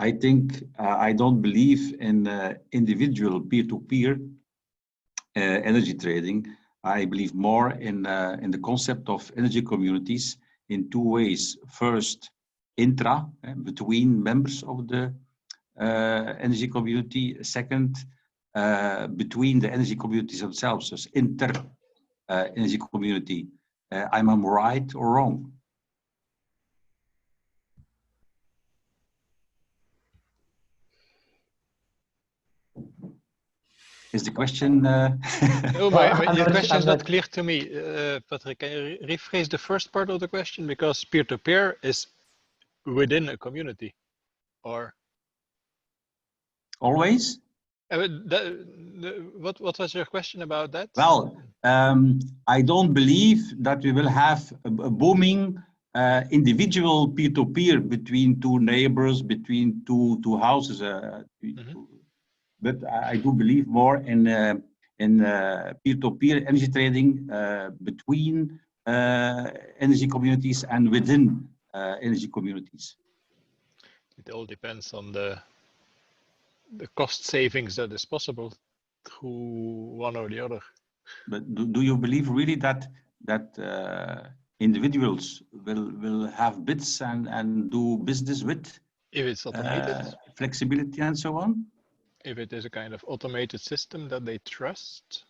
I think I don't believe in individual peer-to-peer energy trading. I believe more in the concept of energy communities in two ways. First, intra, between members of the energy community. Second, between the energy communities themselves, so inter energy community. Am I right or wrong? Is the question? No, your question is not clear to me, Patrick. Can you rephrase the first part of the question? Because peer-to-peer is within a community, or always? What was your question about that? Well, I don't believe that we will have a booming individual peer-to-peer between two neighbors, between two houses. But I do believe more in peer-to-peer energy trading between energy communities and within energy communities. It all depends on the cost savings that is possible through one or the other. But do you believe really that individuals will have bits and do business with? If it's automated, flexibility and so on. If it is a kind of automated system that they trust.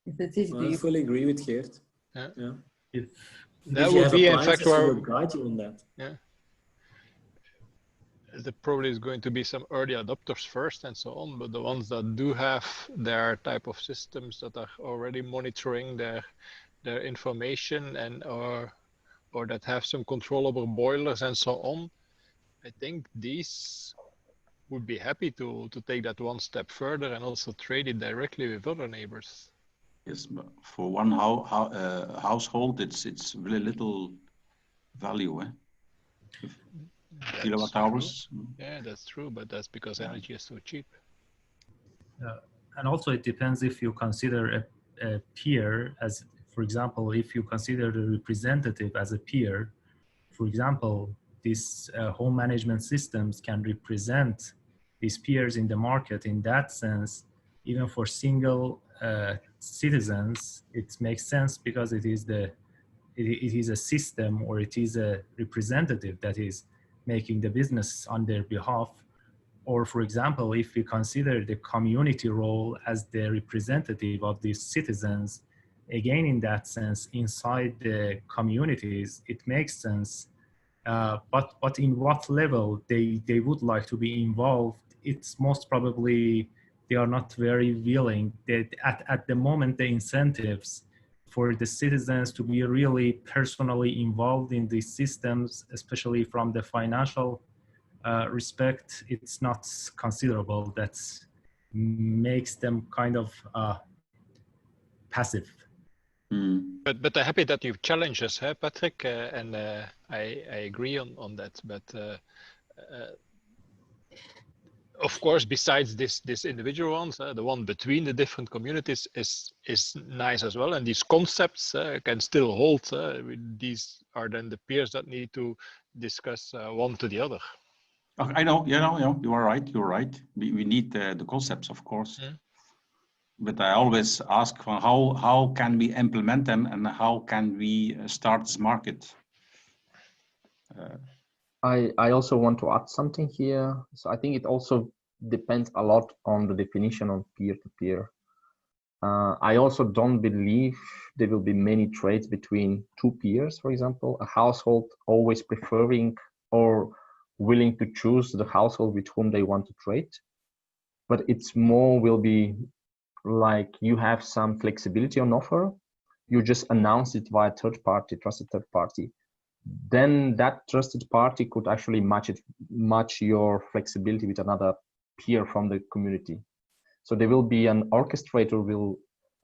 If it is, I fully agree with Geert. Yeah. That would be, in fact, where will guide you on that. Yeah. There probably is going to be some early adopters first and so on, but the ones that do have their type of systems that are already monitoring their information and are or that have some control over boilers and so on, I think these would be happy to take that one step further and also trade it directly with other neighbors. Yes, but for one household, it's really little value, eh? Kilowatt hours. Yeah, that's true, but that's because energy is so cheap. And also it depends if you consider a peer as, for example, if you consider the representative as a peer, for example, these home management systems can represent these peers in the market. In that sense, even for single citizens, it makes sense because it is a system, or it is a representative that is making the business on their behalf. Or for example, if we consider the community role as the representative of these citizens, again, in that sense, inside the communities, it makes sense. But in what level they would like to be involved, it's most probably they are not very willing. That at the moment, the incentives for the citizens to be really personally involved in these systems, especially from the financial respect, it's not considerable. That makes them kind of passive. But I'm happy that you've challenged us, huh, Patrick, and I agree on that. But of course, besides this individual ones, the one between the different communities is nice as well. And these concepts can still hold. These are then the peers that need to discuss one to the other. I know, you are right. You're right. We need the concepts, of course. But I always ask for how can we implement them and how can we start this market? I also want to add something here. So I think it also depends a lot on the definition of peer-to-peer. I also don't believe there will be many trades between two peers, for example, a household always preferring or willing to choose the household with whom they want to trade. But it's more will be like you have some flexibility on offer. You just announce it via third party, trusted third party. Then that trusted party could actually match your flexibility with another peer from the community. So there will be an orchestrator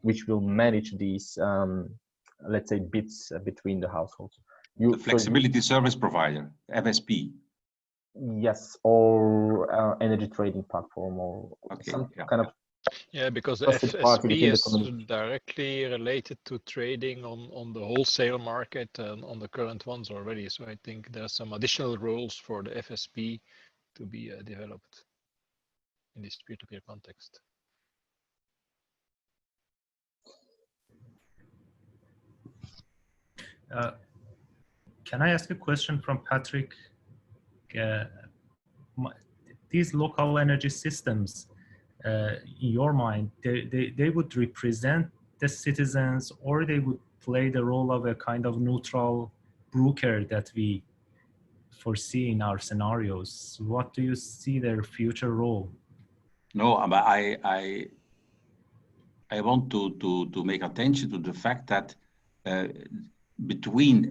which will manage these, let's say, bits between the households. The flexibility service provider, FSP. Yes, or energy trading platform, or some kind of. Yeah, because the FSP is directly related to trading on the wholesale market and on the current ones already. So I think there's some additional roles for the FSP to be developed in this peer-to-peer context. Can I ask a question from Patrick? These local energy systems, in your mind, they would represent the citizens, or they would play the role of a kind of neutral broker that we foresee in our scenarios? What do you see their future role? No, but I want to make attention to the fact that within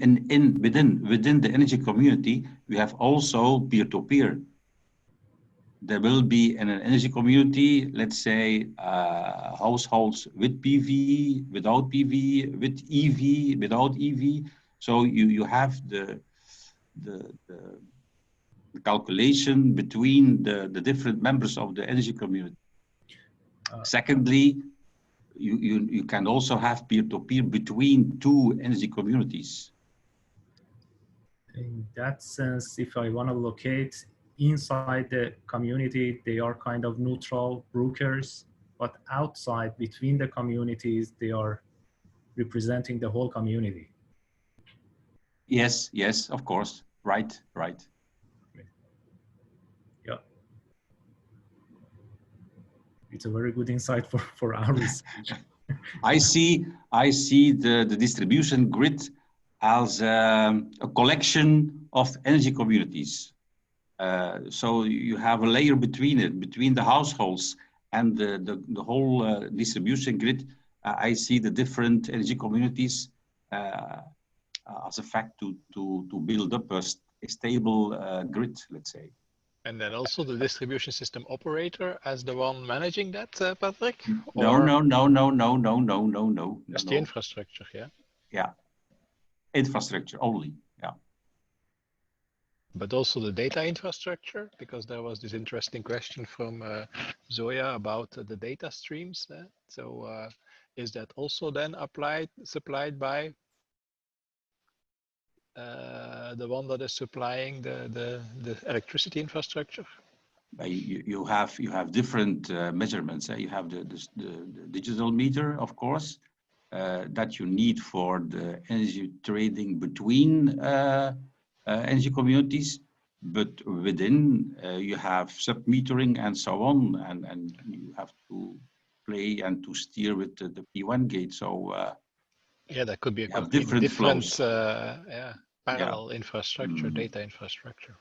the energy community, we have also peer-to-peer. There will be in an energy community, let's say, households with PV, without PV, with EV, without EV. So you have the calculation between the different members of the energy community. Secondly, you can also have peer-to-peer between two energy communities. In that sense, if I want to locate inside the community, they are kind of neutral brokers, but outside between the communities, they are representing the whole community. Yes, of course. Right. Yeah. It's a very good insight for our research. I see the distribution grid as a collection of energy communities. So you have a layer between the households and the whole distribution grid. I see the different energy communities as a fact to build up a stable grid, let's say. And then also the distribution system operator as the one managing that, Patrick? No, Or no. just the infrastructure, yeah? Yeah, infrastructure only, yeah. But also the data infrastructure, because there was this interesting question from Zoya about the data streams. So is that also then supplied by the one that is supplying the electricity infrastructure? You have different measurements. You have the digital meter, of course, that you need for the energy trading between energy communities, but within you have sub-metering and so on, and you have to play and to steer with the P1 gate. So yeah, that could be a completely different parallel infrastructure, data infrastructure.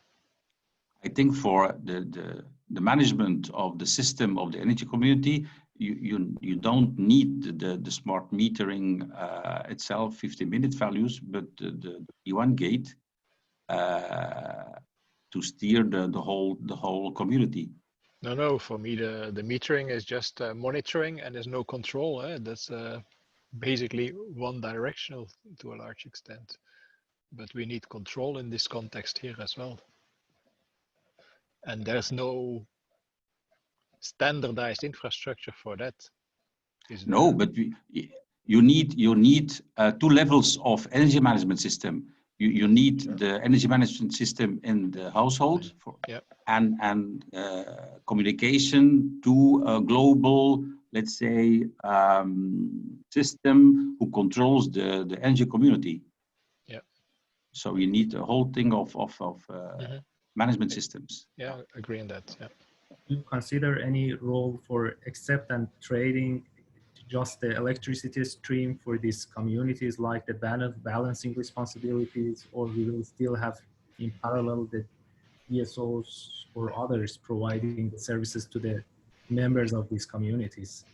I think for the management of the system of the energy community, you don't need the smart metering itself, 50-minute values, but the P1 gate to steer the whole community. No, for me the metering is just monitoring and there's no control. That's basically one directional to a large extent, but we need control in this context here as well. And there's no standardized infrastructure for that. No, but you need 2 levels of energy management system. You need the energy management system in the household and communication to a global, let's say, system who controls the energy community. Yeah. So you need a whole thing of management systems. Yeah, I agree on that. Yeah. Do you consider any role for accept and trading just the electricity stream for these communities, like the balancing responsibilities, or we will still have in parallel the DSOs or others providing the services to the members of these communities?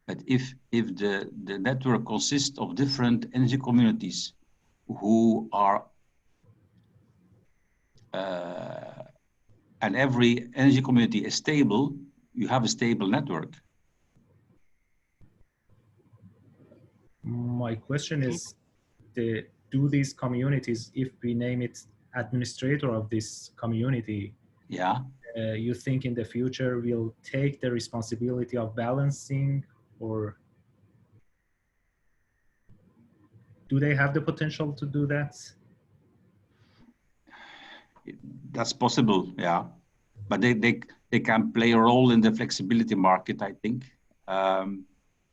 But if the network consists of different energy communities who are and every energy community is stable, you have a stable network. My question is, do these communities, if we name it administrator of this community, you think in the future will take the responsibility of balancing, or do they have the potential to do that? That's possible, yeah. But they can play a role in the flexibility market, I think.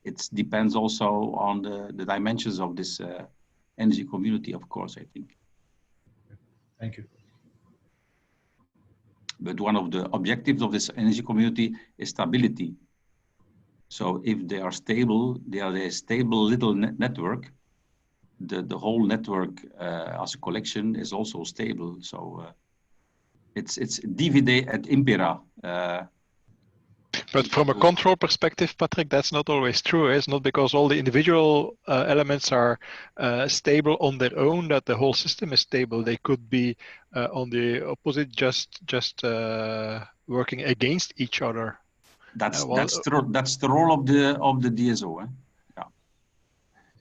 It depends also on the dimensions of this energy community, of course, I think. Thank you. But one of the objectives of this energy community is stability. So if they are stable, they are a stable little network. The whole network as a collection is also stable. So it's divide et impera. But from a control perspective, Patrick, that's not always true. It's not because all the individual elements are stable on their own that the whole system is stable. They could be on the opposite, just working against each other. That's the role of the DSO. Yeah.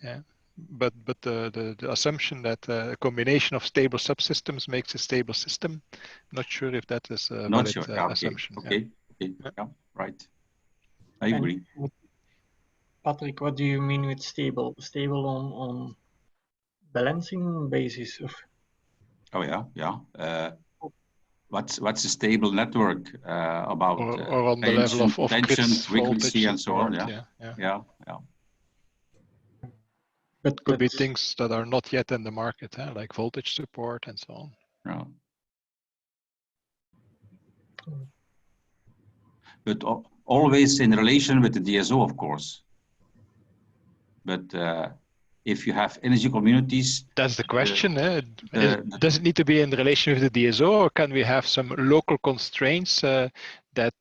Yeah. But the assumption that a combination of stable subsystems makes a stable system, not sure if that is a valid assumption. Okay. Yeah, right. I agree. Patrick, what do you mean with stable? Stable on balancing basis of? Oh yeah. What's a stable network about or on the level of tension, grids, frequency, and so on? Yeah. But could be things that are not yet in the market, like voltage support and so on. Yeah. But always in relation with the DSO, of course. But if you have energy communities. That's the question. Does it need to be in relation with the DSO, or can we have some local constraints that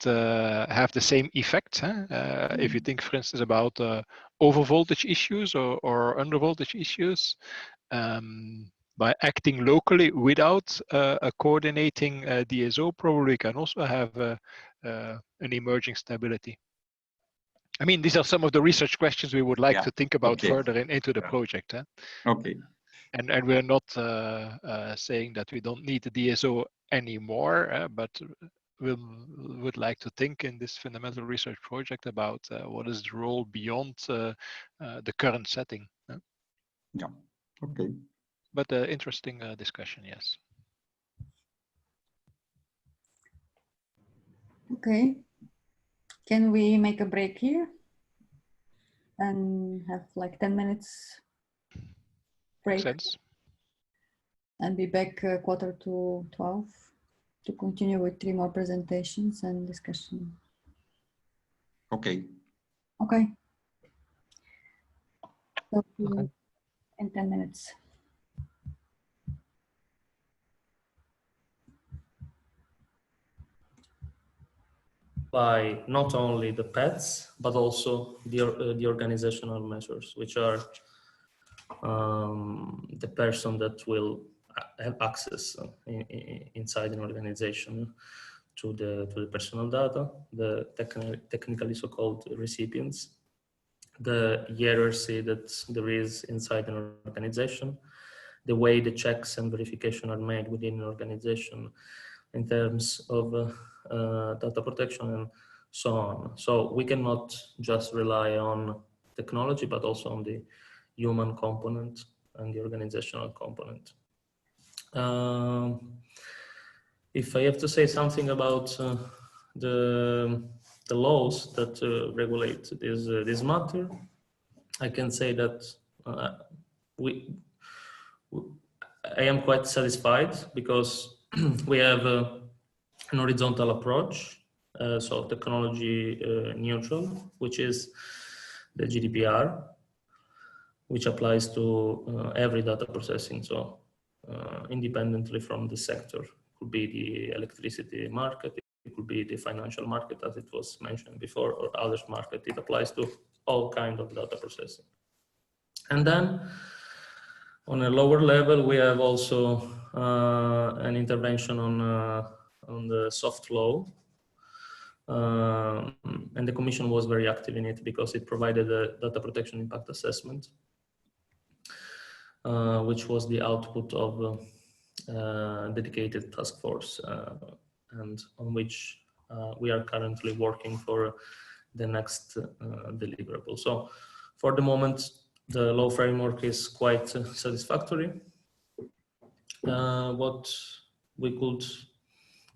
have the same effect? If you think, for instance, about over voltage issues or under voltage issues, by acting locally without a coordinating DSO, probably can also have an emerging stability. I mean, these are some of the research questions we would like to think about further into the project. Okay. And we're not saying that we don't need the DSO anymore, but we would like to think in this fundamental research project about what is the role beyond the current setting. Yeah, okay. But interesting discussion, yes. Okay. Can we make a break here and have like 10 minutes break? Sense. And be back 11:45 to continue with 3 more presentations and discussion. Okay. Okay. Talk to you in 10 minutes. By not only the pets, but also the organizational measures, which are the person that will have access inside an organization to the personal data, the technically so-called recipients, the hierarchy that there is inside an organization, the way the checks and verification are made within an organization in terms of data protection and so on. So we cannot just rely on technology, but also on the human component and the organizational component. If I have to say something about the laws that regulate this matter, I can say that I am quite satisfied because we have an horizontal approach, so technology neutral, which is the GDPR, which applies to every data processing, so independently from the sector. It could be the electricity market, it could be the financial market, as it was mentioned before, or other market. It applies to all kinds of data processing. And then on a lower level, we have also an intervention on the soft law. And the Commission was very active in it because it provided a data protection impact assessment, which was the output of a dedicated task force, and on which we are currently working for the next deliverable. So for the moment, the law framework is quite satisfactory.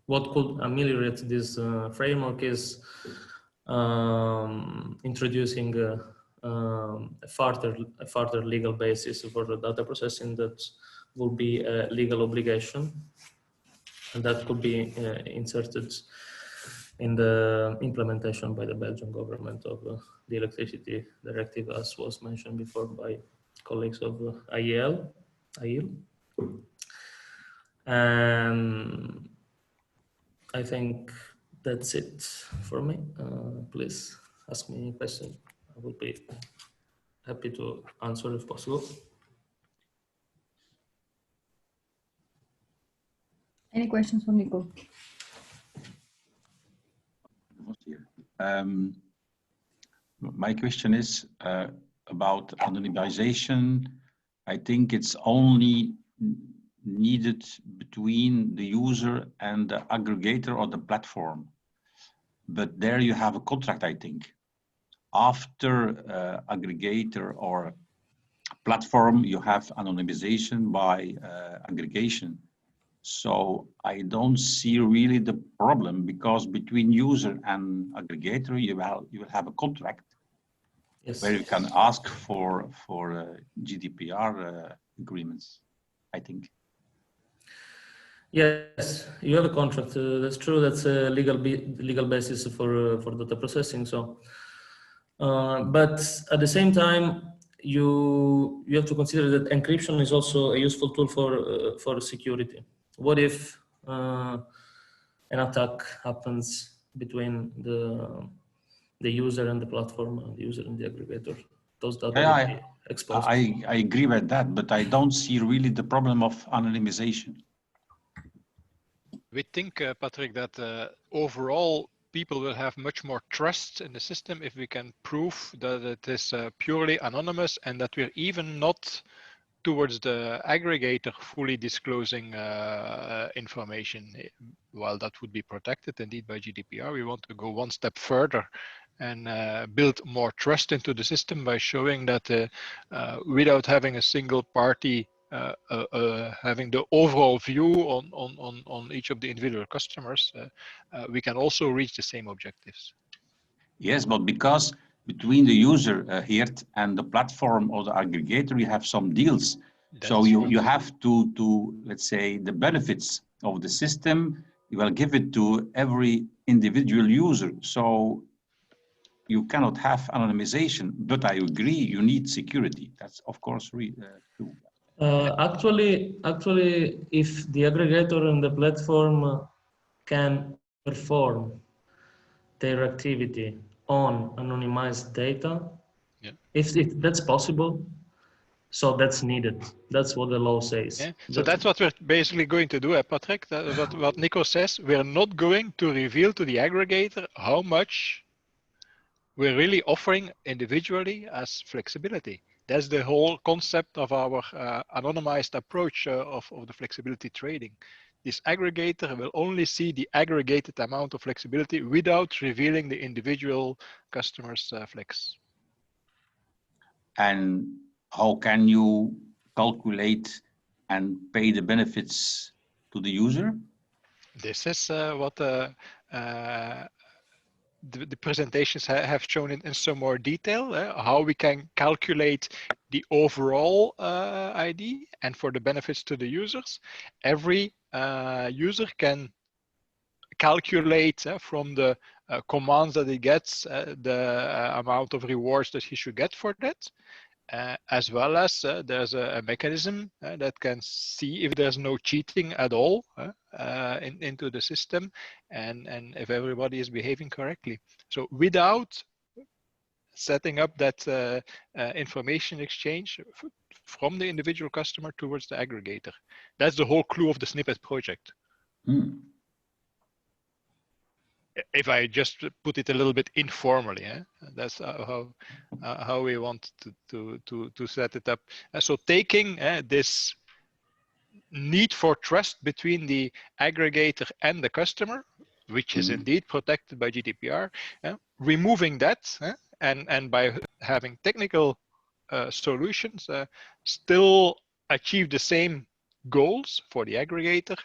What could ameliorate this framework is introducing a further legal basis for the data processing that will be a legal obligation, and that could be inserted in the implementation by the Belgian government of the electricity directive, as was mentioned before by colleagues of IEL. And I think that's it for me. Please ask me any question. I will be happy to answer if possible. Any questions for Nico? My question is about anonymization. I think it's only needed between the user and the aggregator or the platform. But there you have a contract, I think. After aggregator or platform, you have anonymization by aggregation. So I don't see really the problem, because between user and aggregator, you will have a contract. Yes. Where you can ask for GDPR agreements, I think. Yes, you have a contract. That's true. That's a legal basis for data processing. So, but at the same time, you have to consider that encryption is also a useful tool for security. What if an attack happens between the user and the platform, and the user and the aggregator? Those data will be exposed. I agree with that, but I don't see really the problem of anonymization. We think, Patrick, that overall people will have much more trust in the system if we can prove that it is purely anonymous and that we're even not towards the aggregator fully disclosing information. While that would be protected indeed by GDPR, we want to go one step further and build more trust into the system by showing that without having a single party having the overall view on each of the individual customers, we can also reach the same objectives. Yes, but because between the user here and the platform or the aggregator, you have some deals. So you have to, let's say, the benefits of the system, you will give it to every individual user. So you cannot have anonymization, but I agree, you need security. That's of course true. Actually, if the aggregator and the platform can perform their activity on anonymized data, if that's possible, so that's needed. That's what the law says. Yeah. So that's what we're basically going to do, Patrick. What Nico says, we're not going to reveal to the aggregator how much we're really offering individually as flexibility. That's the whole concept of our anonymized approach of the flexibility trading. This aggregator will only see the aggregated amount of flexibility without revealing the individual customer's flex. And how can you calculate and pay the benefits to the user? This is what the presentations have shown in some more detail, how we can calculate the overall ID, and for the benefits to the users, every user can calculate from the commands that he gets the amount of rewards that he should get for that. As well as there's a mechanism that can see if there's no cheating at all into the system, and if everybody is behaving correctly. So without setting up that information exchange from the individual customer towards the aggregator. That's the whole clue of the SNIPPET project. If I just put it a little bit informally, that's how we want to set it up. So taking this need for trust between the aggregator and the customer, which is indeed protected by GDPR, removing that, and by having technical solutions, still achieve the same goals for the aggregator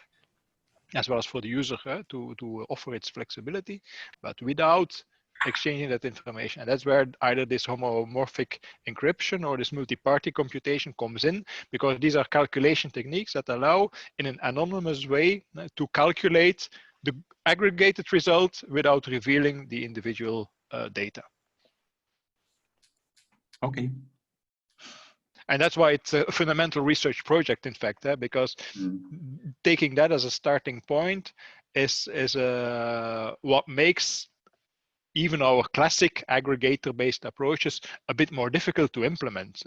as well as for the user to offer its flexibility, but without exchanging that information. And that's where either this homomorphic encryption or this multi-party computation comes in, because these are calculation techniques that allow, in an anonymous way, to calculate the aggregated result without revealing the individual data. Okay. And that's why it's a fundamental research project, in fact, because taking that as a starting point is what makes even our classic aggregator-based approaches a bit more difficult to implement,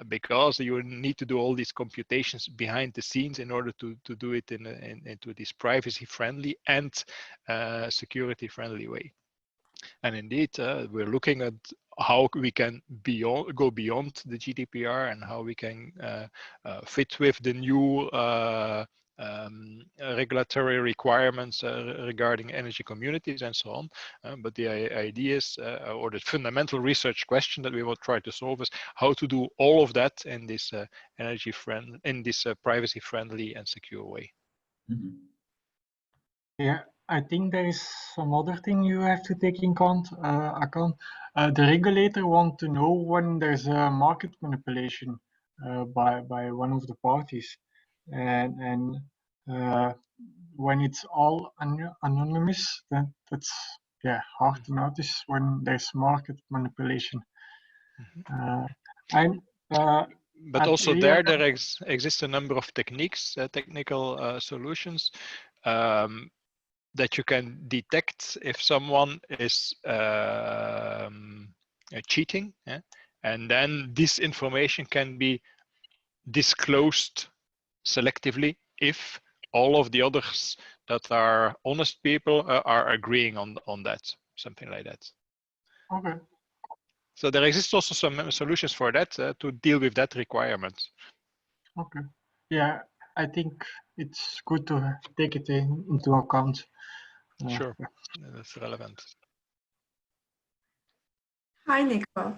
because you need to do all these computations behind the scenes in order to do it into this privacy-friendly and security-friendly way. And indeed, we're looking at how we can go beyond the GDPR and how we can fit with the new regulatory requirements regarding energy communities and so on. But the idea is, or the fundamental research question that we will try to solve, is how to do all of that in this privacy-friendly and secure way. Yeah, I think there is some other thing you have to take in account. The regulator wants to know when there's a market manipulation by one of the parties, and when it's all anonymous, that's hard to notice when there's market manipulation. I'm but at also real there exists a number of techniques, technical solutions that you can detect if someone is cheating, and then this information can be disclosed selectively if all of the others that are honest people are agreeing on that, something like that. Okay. So there exists also some solutions for that to deal with that requirement. Okay. Yeah, I think it's good to take it into account. Sure, that's relevant. Hi, Nico.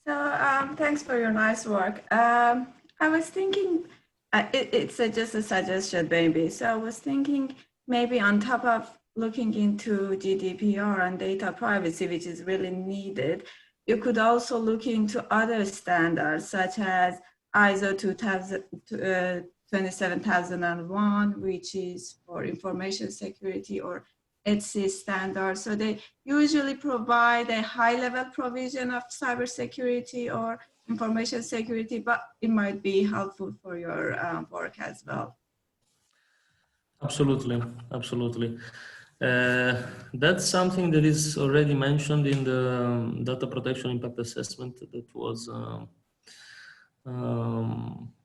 So thanks for your nice work. I was thinking, it's just a suggestion maybe. So I was thinking maybe on top of looking into GDPR and data privacy, which is really needed, you could also look into other standards such as ISO 27001, which is for information security, or ETSI standards. So they usually provide a high-level provision of cybersecurity or information security, but it might be helpful for your work as well. Absolutely, absolutely. That's something that is already mentioned in the data protection impact assessment that was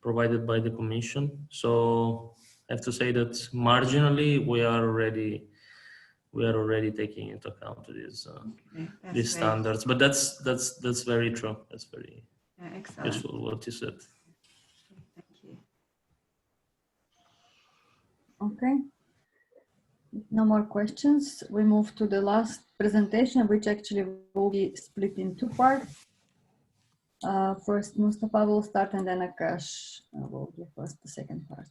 provided by the Commission. So I have to say that marginally we are already taking into account these standards. But that's very true. That's very useful what you said. Thank you. Okay. No more questions. We move to the last presentation, which actually will be split in two parts. First, Mustafa will start, and then Akash will give us the second part.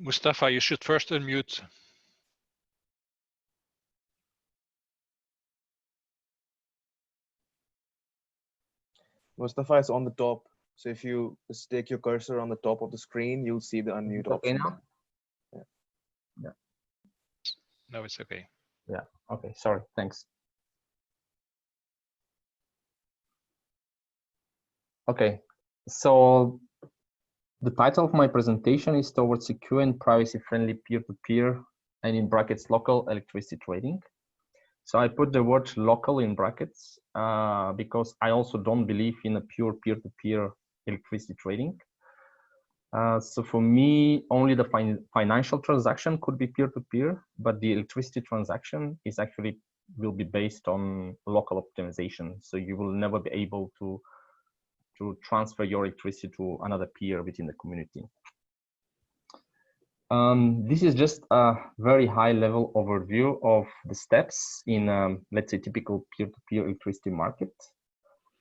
Mustafa, you should first unmute. Mustafa is on the top. So if you just take your cursor on the top of the screen, you'll see the unmute option. Now? Yeah. Yeah. No, it's okay. Yeah. Okay. Sorry. Thanks. Okay. So the title of my presentation is Towards Secure and Privacy-Friendly Peer-to-Peer, and in brackets, local electricity trading. So I put the word local in brackets because I also don't believe in a pure peer-to-peer electricity trading. So for me, only the financial transaction could be peer-to-peer, but the electricity transaction is actually will be based on local optimization. So you will never be able to transfer your electricity to another peer within the community. This is just a very high-level overview of the steps in, let's say, typical peer-to-peer electricity market.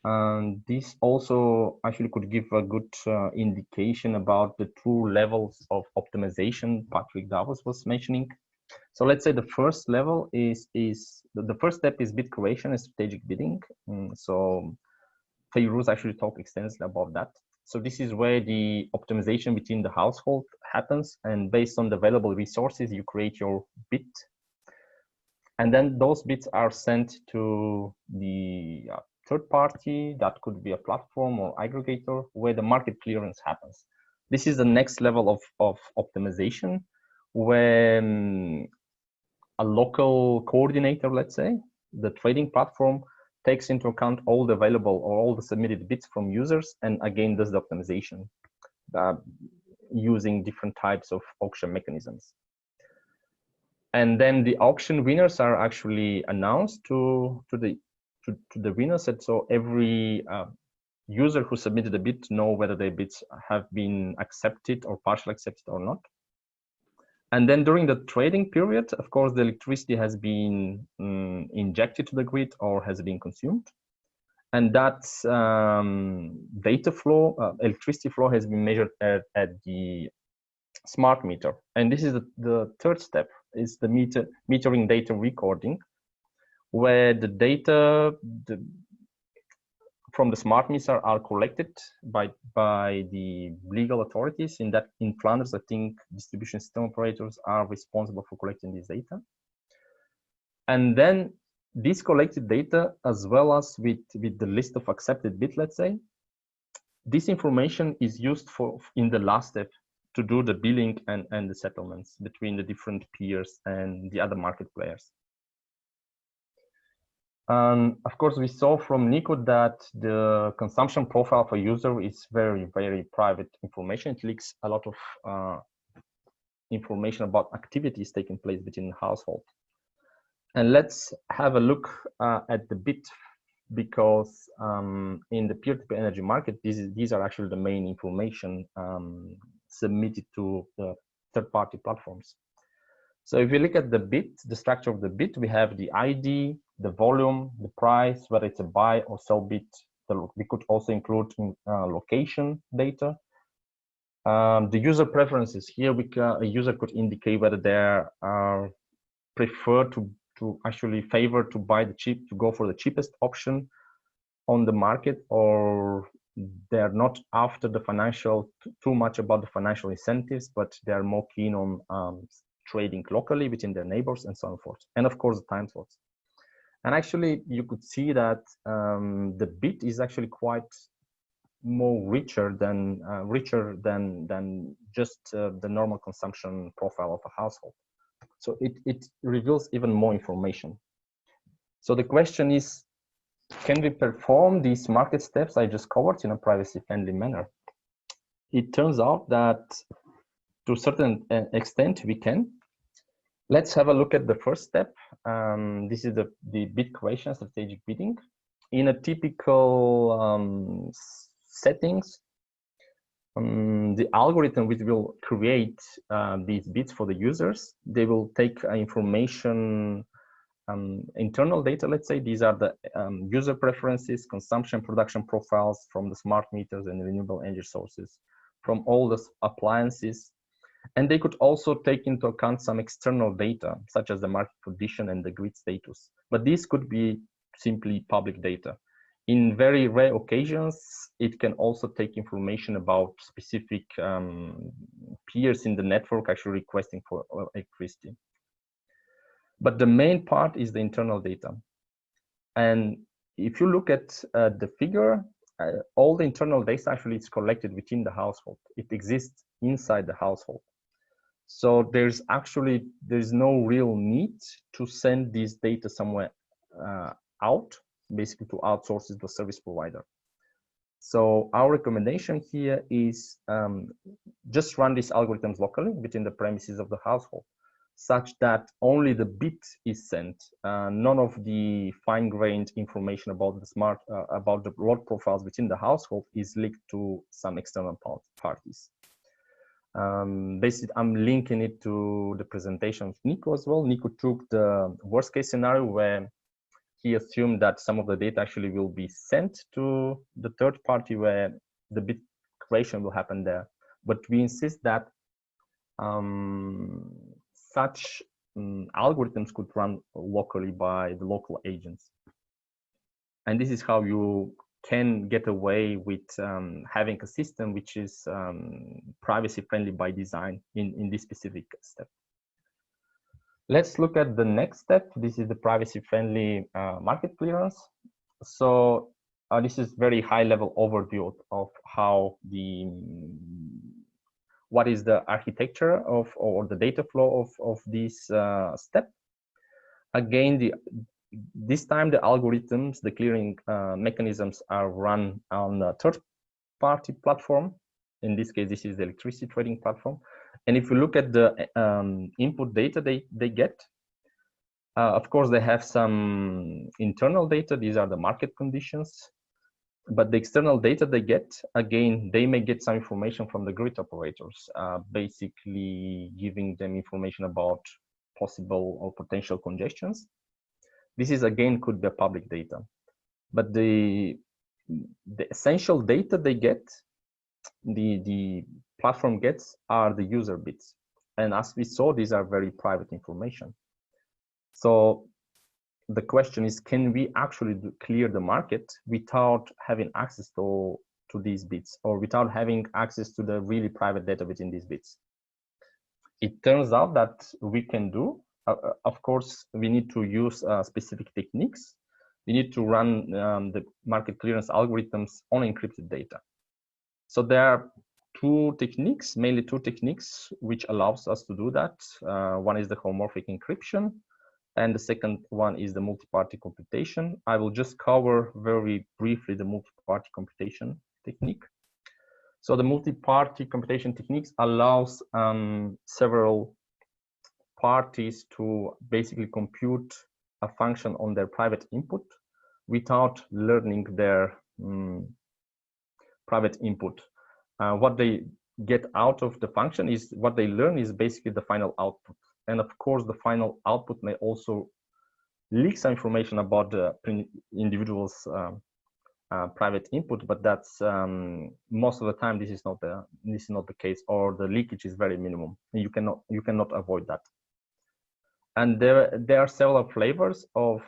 And this also actually could give a good indication about the two levels of optimization Patrick Davos was mentioning. So let's say the first level is the first step is bid creation and strategic bidding. So Feiruz actually talked extensively about that. So this is where the optimization between the household happens, and based on the available resources, you create your bid. And then those bids are sent to the third party. That could be a platform or aggregator where the market clearance happens. This is the next level of optimization, when a local coordinator, let's say, the trading platform, takes into account all the available or all the submitted bids from users, and again does the optimization using different types of auction mechanisms. And then the auction winners are actually announced to the winners, and so every user who submitted a bid know whether their bids have been accepted or partially accepted or not. And then during the trading period, of course, the electricity has been injected to the grid or has been consumed. And that data flow, electricity flow, has been measured at the smart meter. And this is the third step, is the metering data recording, where the data from the smart meter are collected by the legal authorities. In Flanders, I think distribution system operators are responsible for collecting this data. And then this collected data, as well as with the list of accepted bit, let's say, this information is used in the last step to do the billing and the settlements between the different peers and the other market players. Of course, we saw from Nico that the consumption profile for user is very, very private information. It leaks a lot of information about activities taking place within the household. And let's have a look at the bit, because in the peer-to-peer energy market, these are actually the main information submitted to the third-party platforms. So if you look at the bit, the structure of the bit, we have the ID, the volume, the price, whether it's a buy or sell bit. We could also include location data. The user preferences here, a user could indicate whether they prefer to actually favor to go for the cheapest option on the market, or they're not after the financial, too much about the financial incentives, but they're more keen on trading locally between their neighbors and so on forth. And of course, the time slots. And actually, you could see that the bit is actually quite more richer than just the normal consumption profile of a household. So it reveals even more information. So the question is, can we perform these market steps I just covered in a privacy-friendly manner? It turns out that to a certain extent we can. Let's have a look at the first step. This is the bid creation, strategic bidding. In a typical settings, the algorithm which will create these bids for the users, they will take information, internal data, let's say. These are the user preferences, consumption, production profiles from the smart meters and renewable energy sources, from all the appliances. And they could also take into account some external data, such as the market condition and the grid status. But these could be simply public data. In very rare occasions, it can also take information about specific peers in the network actually requesting for electricity. But the main part is the internal data. And if you look at the figure, all the internal data actually is collected within the household. It exists inside the household. So there's no real need to send this data somewhere out, basically to outsource it to a service provider. So our recommendation here is just run these algorithms locally within the premises of the household, such that only the bit is sent. None of the fine-grained information about about the load profiles within the household is leaked to some external parties. Basically, I'm linking it to the presentation of Nico as well. Nico took the worst case scenario where he assumed that some of the data actually will be sent to the third party where the bit creation will happen there. But we insist that such algorithms could run locally by the local agents. And this is how you can get away with having a system which is privacy friendly by design in this specific step. Let's look at the next step. This is the privacy friendly market clearance. So this is very high level overview of how what is the architecture of or the data flow of this step. Again, this time the algorithms, the clearing mechanisms are run on a third-party platform. In this case, this is the electricity trading platform. And if you look at the input data they get, of course, they have some internal data. These are the market conditions. But the external data they get, again, they may get some information from the grid operators, basically giving them information about possible or potential congestions. This is, again, could be public data. but the essential data they get, the platform gets, are the user bits. And as we saw, these are very private information. So the question is, can we actually clear the market without having access to these bits, or without having access to the really private data within these bits? It turns out that we can do. Of course, we need to use specific techniques. We need to run the market clearance algorithms on encrypted data. So there are mainly two techniques, which allows us to do that. One is the homomorphic encryption, and the second one is the multi-party computation. I will just cover very briefly the multi-party computation technique. So the multi-party computation techniques allows several parties to basically compute a function on their private input without learning their private input. What they get out of the function is, what they learn is basically the final output. And of course, the final output may also leak some information about the individual's private input, but that's most of the time this is not the case, or the leakage is very minimum. You cannot avoid that. And there are several flavors of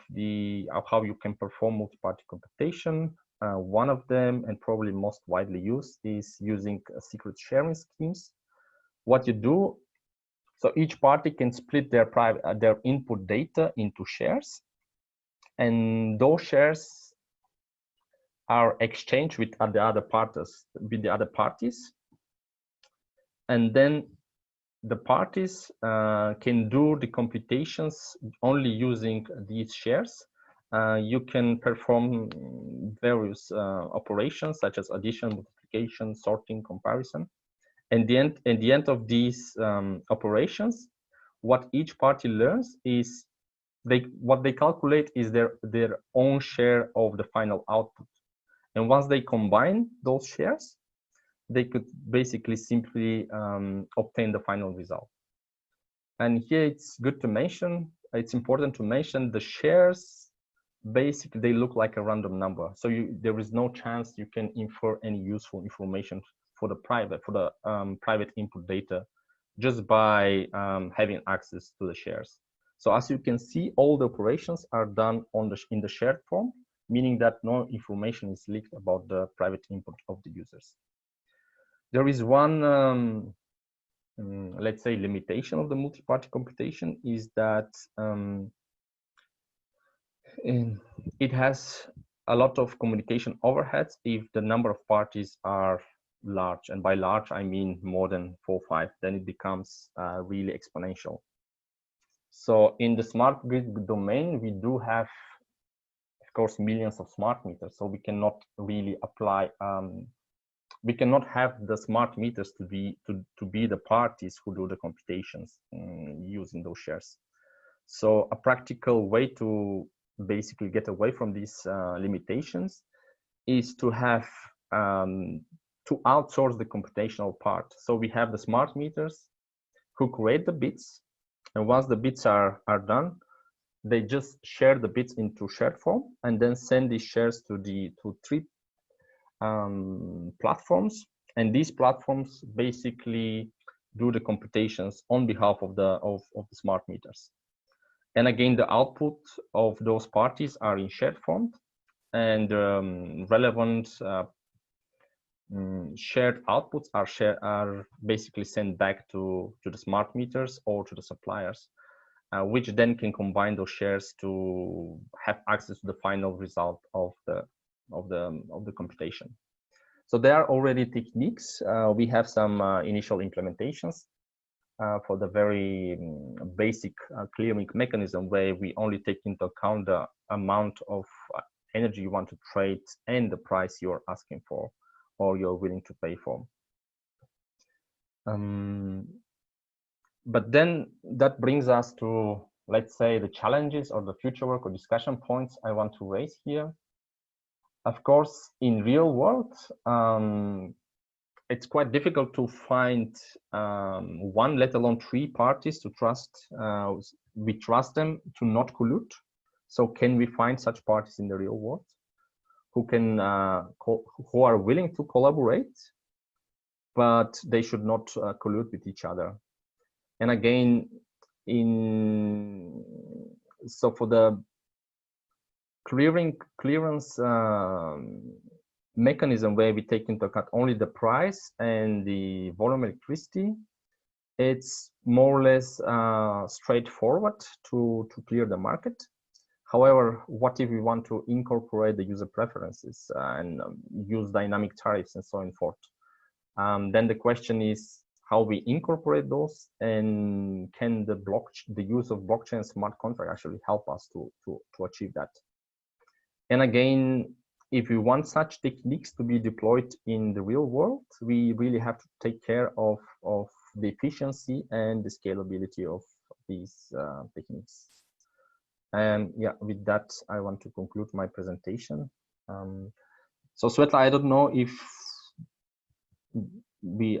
how you can perform multi-party computation. One of them, and probably most widely used, is using secret sharing schemes. What you do, so each party can split their input data into shares, and those shares are exchanged with the other parties, and then the parties can do the computations only using these shares. You can perform various operations such as addition, multiplication, sorting, comparison. And at the end of these operations, what each party learns is what they calculate is their own share of the final output. And once they combine those shares, they could basically simply obtain the final result. And here it's important to mention the shares. Basically, they look like a random number. So there is no chance you can infer any useful information for the private input data just by having access to the shares. So as you can see, all the operations are done in the shared form, meaning that no information is leaked about the private input of the users. There is one, let's say, limitation of the multi-party computation, is that it has a lot of communication overheads if the number of parties are large. And by large, I mean more than 4 or 5, then it becomes really exponential. So in the smart grid domain, we do have, of course, millions of smart meters. So we cannot really apply, we cannot have the smart meters to be the parties who do the computations using those shares. So a practical way to basically get away from these limitations is to have to outsource the computational part. So we have the smart meters who create the bits, and once the bits are done, they just share the bits into shared form and then send these shares to 3 platforms, and these platforms basically do the computations on behalf of the smart meters. And again, the output of those parties are in shared form, and relevant shared outputs are basically sent back to the smart meters or to the suppliers, which then can combine those shares to have access to the final result of the computation. So there are already techniques. We have some initial implementations for the very basic clearing mechanism, where we only take into account the amount of energy you want to trade and the price you're asking for or you're willing to pay for. But then that brings us to, let's say, the challenges or the future work or discussion points I want to raise here. Of course, in real world, it's quite difficult to find 1, let alone 3 parties to trust. We trust them to not collude. So can we find such parties in the real world? who can who are willing to collaborate, but they should not collude with each other. And again, so for the clearance mechanism, where we take into account only the price and the volume of electricity, it's more or less straightforward to clear the market. However, what if we want to incorporate the user preferences and use dynamic tariffs and so on and forth? Then the question is how we incorporate those, and can the use of blockchain smart contract actually help us to achieve that? And again, if we want such techniques to be deployed in the real world, we really have to take care of the efficiency and the scalability of these techniques. And yeah, with that, I want to conclude my presentation. So Svetla, I don't know if we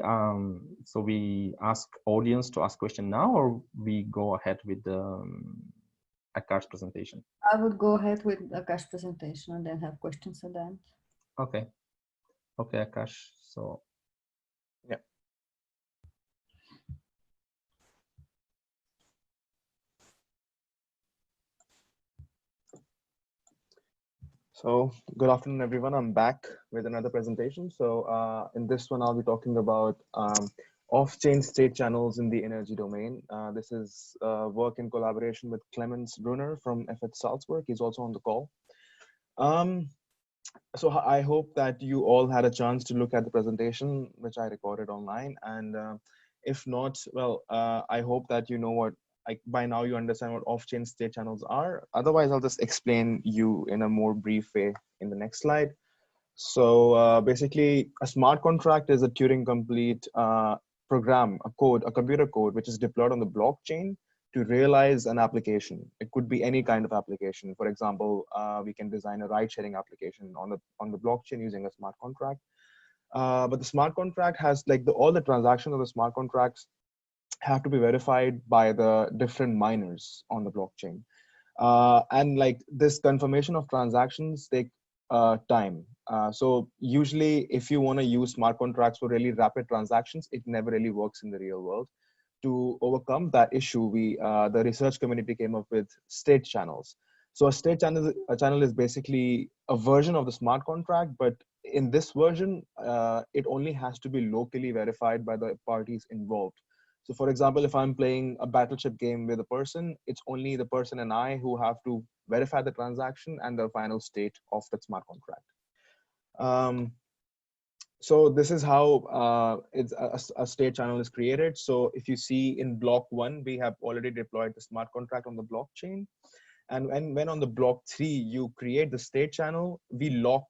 ask audience to ask question now, or we go ahead with the Akash presentation. I would go ahead with Akash presentation and then have questions at the end. Okay. Okay, Akash. So yeah. So good afternoon, everyone. I'm back with another presentation. So in this one, I'll be talking about off-chain state channels in the energy domain. This is work in collaboration with Clemens Brunner from FH Salzburg. He's also on the call. So I hope that you all had a chance to look at the presentation, which I recorded online. And if not, well, I hope that you know what, by now you understand what off-chain state channels are. Otherwise, I'll just explain you in a more brief way in the next slide. So basically, a smart contract is a Turing-complete program, a computer code, which is deployed on the blockchain to realize an application. It could be any kind of application. For example, we can design a ride-sharing application on the blockchain using a smart contract. But the smart contract has all the transactions of the smart contracts have to be verified by the different miners on the blockchain. And this confirmation of transactions take time. So usually if you want to use smart contracts for really rapid transactions, it never really works in the real world. To overcome that issue, the research community came up with state channels. So a state channel is basically a version of the smart contract, but in this version, it only has to be locally verified by the parties involved. So for example, if I'm playing a battleship game with a person, it's only the person and I who have to verify the transaction and the final state of that smart contract. So this is how a state channel is created. So if you see in block 1, we have already deployed the smart contract on the blockchain. And when on the block 3, you create the state channel, we lock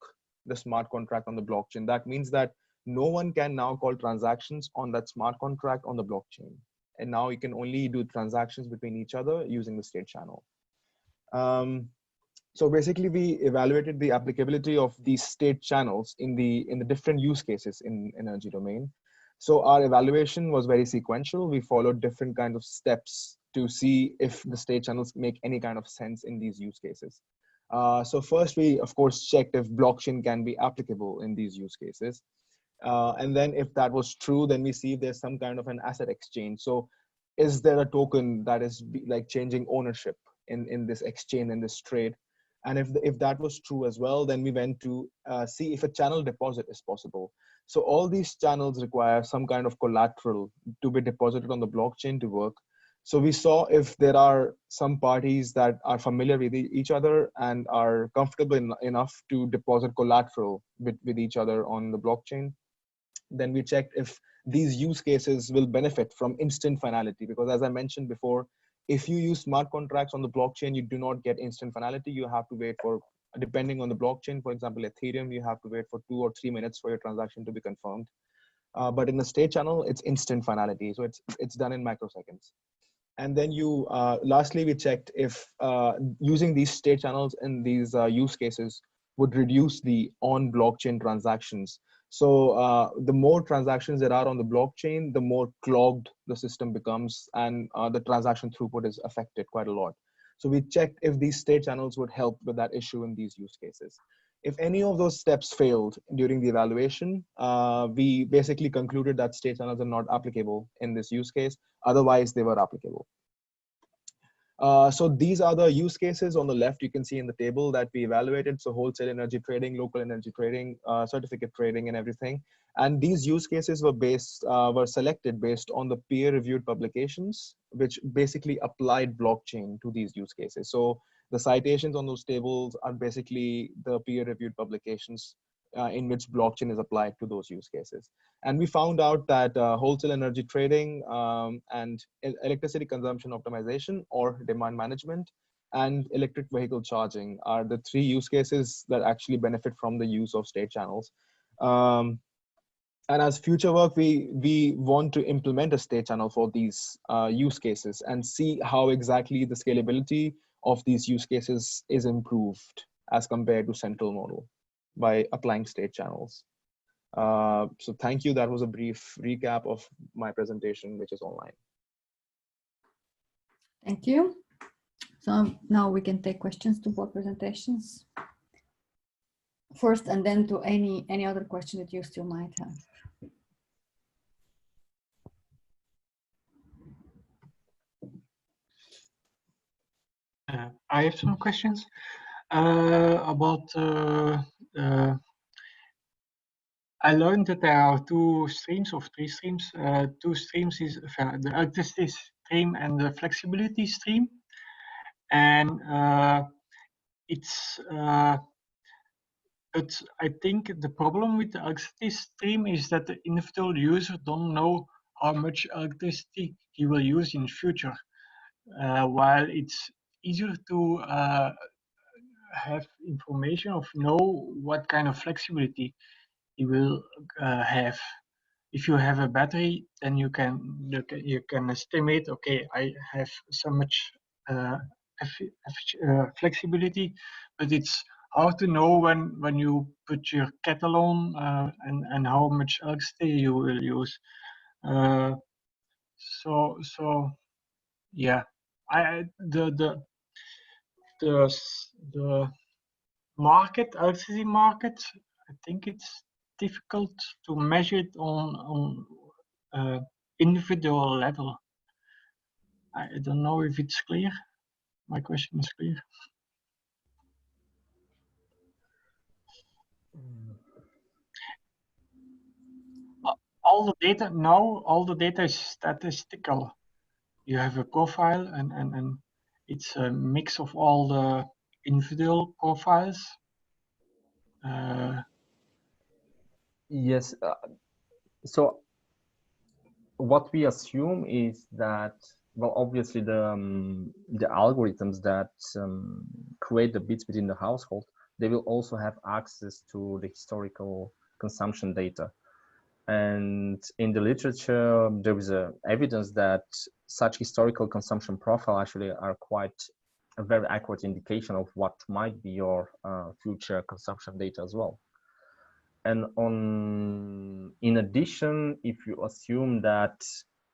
the smart contract on the blockchain. That means that no one can now call transactions on that smart contract on the blockchain. And now you can only do transactions between each other using the state channel. So basically, we evaluated the applicability of these state channels in the different use cases in energy domain. So our evaluation was very sequential. We followed different kinds of steps to see if the state channels make any kind of sense in these use cases. So first, we of course checked if blockchain can be applicable in these use cases. And then if that was true, then we see if there's some kind of an asset exchange. So is there a token that is changing ownership in this exchange, in this trade? And if that was true as well, then we went to see if a channel deposit is possible. So all these channels require some kind of collateral to be deposited on the blockchain to work. So we saw if there are some parties that are familiar with each other and are comfortable enough to deposit collateral with each other on the blockchain. Then we checked if these use cases will benefit from instant finality, because as I mentioned before, if you use smart contracts on the blockchain, you do not get instant finality. You have to wait for, depending on the blockchain, for example, Ethereum, you have to wait for 2 or 3 minutes for your transaction to be confirmed. But in the state channel, it's instant finality. So it's done in microseconds. And then lastly, we checked if using these state channels in these use cases would reduce the on-blockchain transactions. So the more transactions there are on the blockchain, the more clogged the system becomes, and the transaction throughput is affected quite a lot. So we checked if these state channels would help with that issue in these use cases. If any of those steps failed during the evaluation, we basically concluded that state channels are not applicable in this use case. Otherwise, they were applicable. So these are the use cases on the left. You can see in the table that we evaluated. So wholesale energy trading, local energy trading, certificate trading, and everything. And these use cases were selected based on the peer-reviewed publications, which basically applied blockchain to these use cases. So the citations on those tables are basically the peer-reviewed publications in which blockchain is applied to those use cases. And we found out that wholesale energy trading and electricity consumption optimization or demand management and electric vehicle charging are the 3 use cases that actually benefit from the use of state channels. And as future work, we want to implement a state channel for these use cases and see how exactly the scalability of these use cases is improved as compared to central model by applying state channels. So thank you. That was a brief recap of my presentation, which is online. Thank you. So now we can take questions to both presentations first, and then to any other question that you still might have. I have some questions about. I learned that there are 2 streams or 3 streams. 2 streams is the electricity stream and the flexibility stream, and it's. But I think the problem with the electricity stream is that the individual user don't know how much electricity he will use in the future. While it's easier to have information of know what kind of flexibility you will have. If you have a battery, then you can estimate. Okay, I have so much flexibility, but it's hard to know when you put your kettle on and how much electricity you will use. So yeah, the market, electricity market, I think it's difficult to measure it on individual level. I don't know if it's clear. My question is clear. All the data now, all the data is statistical. You have a profile and it's a mix of all the individual profiles. Yes. So what we assume is that, well, obviously the algorithms that create the bits within the household, they will also have access to the historical consumption data. And in the literature, there is evidence that such historical consumption profile actually are quite a very accurate indication of what might be your future consumption data as well. And in addition, if you assume that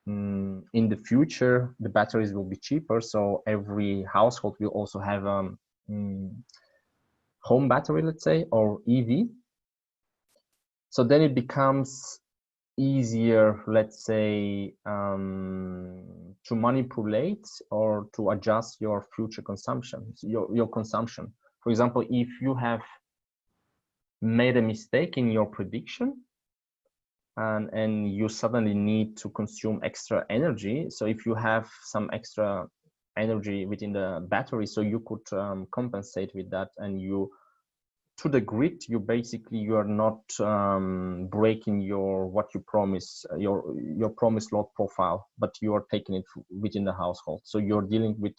in the future the batteries will be cheaper, so every household will also have a home battery, let's say, or EV. So then it becomes easier, let's say, to manipulate or to adjust your future consumption, your consumption. For example, if you have made a mistake in your prediction and you suddenly need to consume extra energy, so if you have some extra energy within the battery, so you could compensate with that, and you to the grid, you are not breaking what you promise, your promised load profile, but you are taking it within the household. So you're dealing with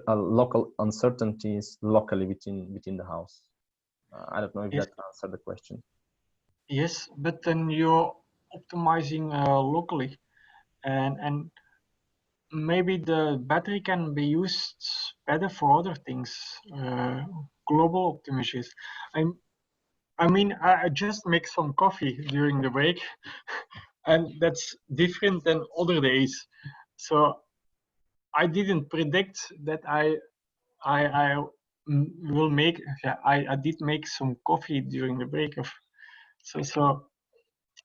local uncertainties locally within the house. I don't know if that answered the question. Yes, but then you're optimizing locally, and maybe the battery can be used better for other things. Global optimization. I mean, I just make some coffee during the break, and that's different than other days. So I didn't predict that I will make. Yeah, I did make some coffee during the break of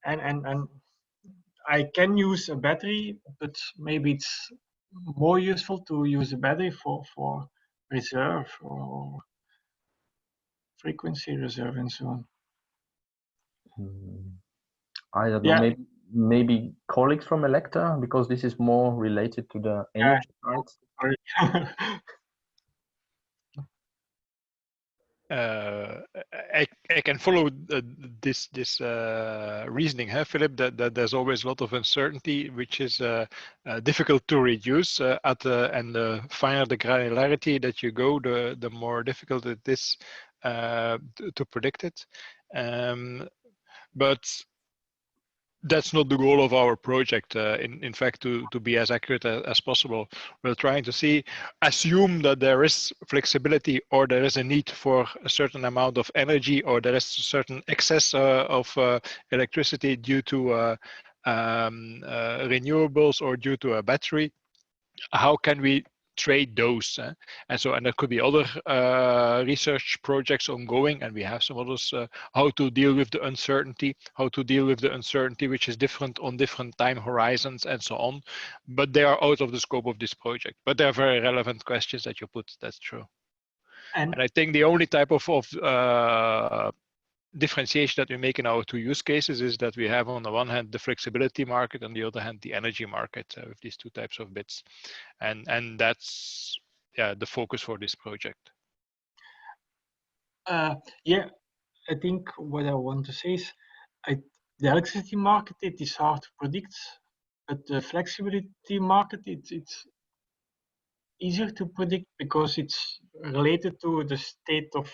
and I can use a battery, but maybe it's more useful to use a battery for reserve or frequency reserve and so on. I don't know, Yeah. maybe colleagues from Electa, because this is more related to the energy part. Sorry. I can follow this reasoning, huh, Philip? That there's always a lot of uncertainty, which is difficult to reduce. And the finer the granularity that you go, the more difficult it is to predict it. But that's not the goal of our project. In fact, to be as accurate as possible, we're trying to assume that there is flexibility, or there is a need for a certain amount of energy, or there is a certain excess of electricity due to renewables or due to a battery. How can we trade those? And there could be other research projects ongoing, and we have some others, how to deal with the uncertainty, which is different on different time horizons and so on. But they are out of the scope of this project. But they're very relevant questions that you put, that's true. And I think the only type of differentiation that we make in our two use cases is that we have on the one hand the flexibility market, on the other hand the energy market, with these two types of bits, and that's the focus for this project. Yeah, I think what I want to say is the electricity market, it is hard to predict, but the flexibility market, it's easier to predict because it's related to the state of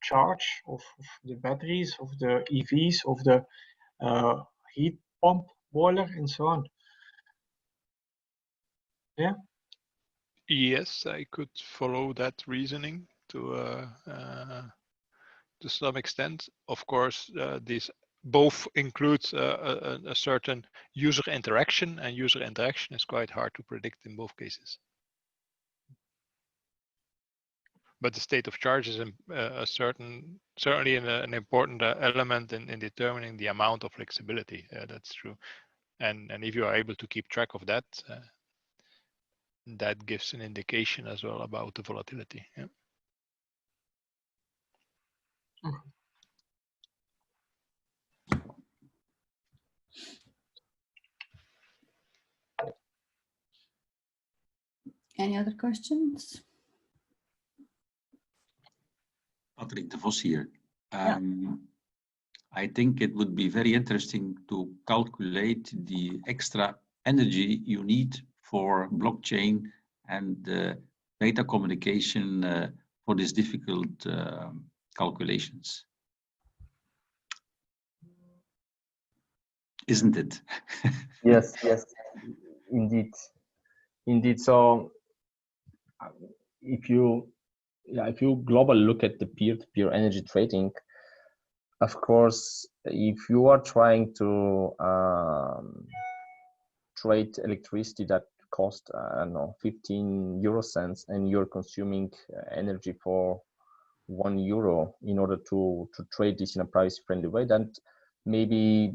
charge of the batteries, of the EVs, of the heat pump boiler, and so on. Yeah. Yes, I could follow that reasoning to some extent. Of course, these both include a certain user interaction, and user interaction is quite hard to predict in both cases. But the state of charge is certainly an important element in determining the amount of flexibility. That's true. And if you are able to keep track of that, that gives an indication as well about the volatility. Yeah. Any other questions? Patrick de Vos here. I think it would be very interesting to calculate the extra energy you need for blockchain and data communication for these difficult calculations. Isn't it? Yes, indeed. So if you globally look at the peer-to-peer energy trading, of course, if you are trying to trade electricity that cost, I don't know, 15 euro cents, and you're consuming energy for €1 in order to trade this in a price-friendly way, then maybe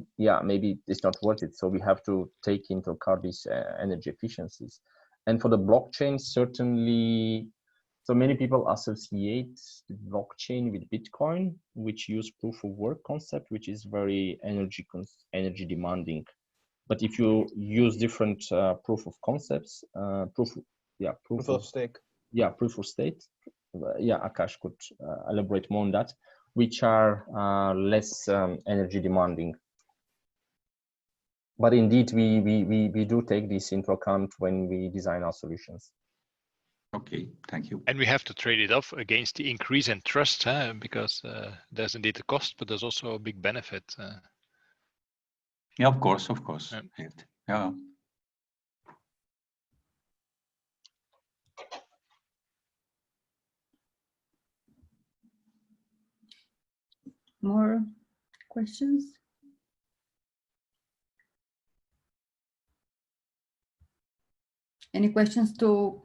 it's not worth it. So we have to take into account these energy efficiencies. And for the blockchain, certainly, so many people associate the blockchain with Bitcoin, which use proof of work concept, which is very energy demanding. But if you use different proof of concepts, proof of stake. Yeah, proof of stake. Yeah, Akash could elaborate more on that, which are less energy demanding. But indeed, we do take this into account when we design our solutions. Okay, thank you. And we have to trade it off against the increase in trust, because there's indeed a cost, but there's also a big benefit. Yeah, of course. Yeah. More questions? Any questions to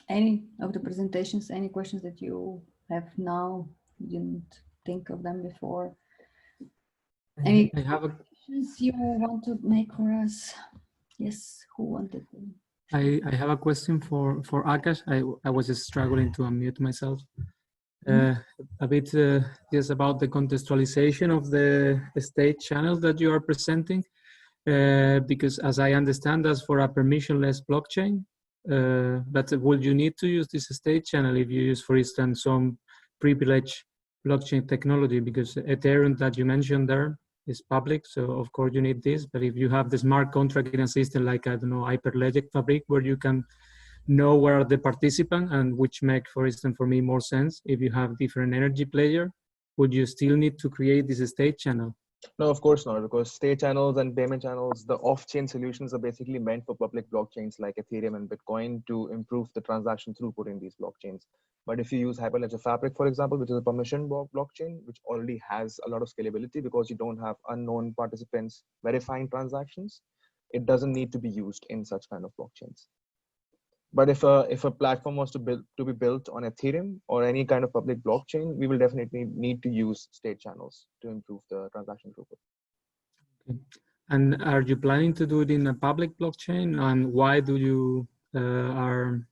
any of the presentations, any questions that you have now, you didn't think of them before? Any I have a questions you want to make for us? Yes, who wanted to? I have a question for Akash. I was just struggling to unmute myself. A bit just about the contextualization of the state channels that you are presenting, because as I understand, that's for a permissionless blockchain. But would you need to use this state channel if you use, for instance, some privileged blockchain technology? Because Ethereum that you mentioned there is public, so of course you need this. But if you have the smart contract in a system like, I don't know, Hyperledger Fabric, where you can know where are the participants, and which make, for instance, for me more sense, if you have different energy player, would you still need to create this state channel? No, of course not, because state channels and payment channels, the off-chain solutions are basically meant for public blockchains like Ethereum and Bitcoin to improve the transaction throughput in these blockchains. But if you use Hyperledger Fabric, for example, which is a permission blockchain, which already has a lot of scalability because you don't have unknown participants verifying transactions, it doesn't need to be used in such kind of blockchains. But if a platform was to be built on Ethereum or any kind of public blockchain, we will definitely need to use state channels to improve the transaction throughput. Okay. And are you planning to do it in a public blockchain? And why do you are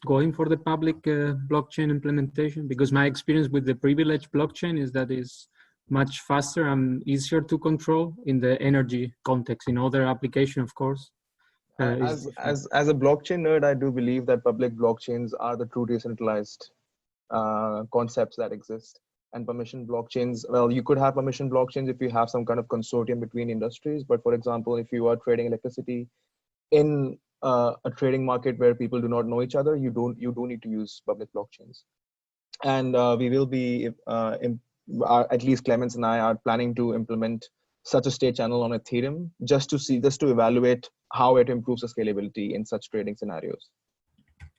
going for the public blockchain implementation? Because my experience with the privileged blockchain is that it's much faster and easier to control in the energy context. In other application, of course. As a blockchain nerd, I do believe that public blockchains are the true decentralized concepts that exist. And permission blockchains, well, you could have permission blockchains if you have some kind of consortium between industries. But for example, if you are trading electricity in a trading market where people do not know each other, you do need to use public blockchains. And we will be, at least Clemens and I are planning to implement such a state channel on Ethereum just to evaluate how it improves the scalability in such trading scenarios.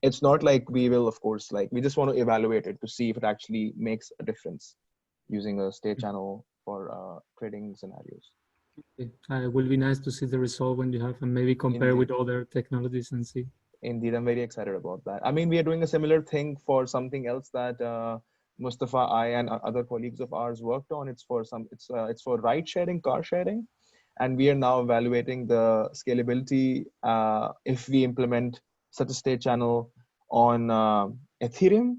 It's not like we will, of course, like we just want to evaluate it to see if it actually makes a difference using a state channel for trading scenarios. It will be nice to see the result when you have, and maybe compare with other technologies and see. Indeed, I'm very excited about that. I mean, we are doing a similar thing for something else that Mustafa, I, and other colleagues of ours worked on. It's for ride sharing, car sharing, and we are now evaluating the scalability if we implement such a state channel on Ethereum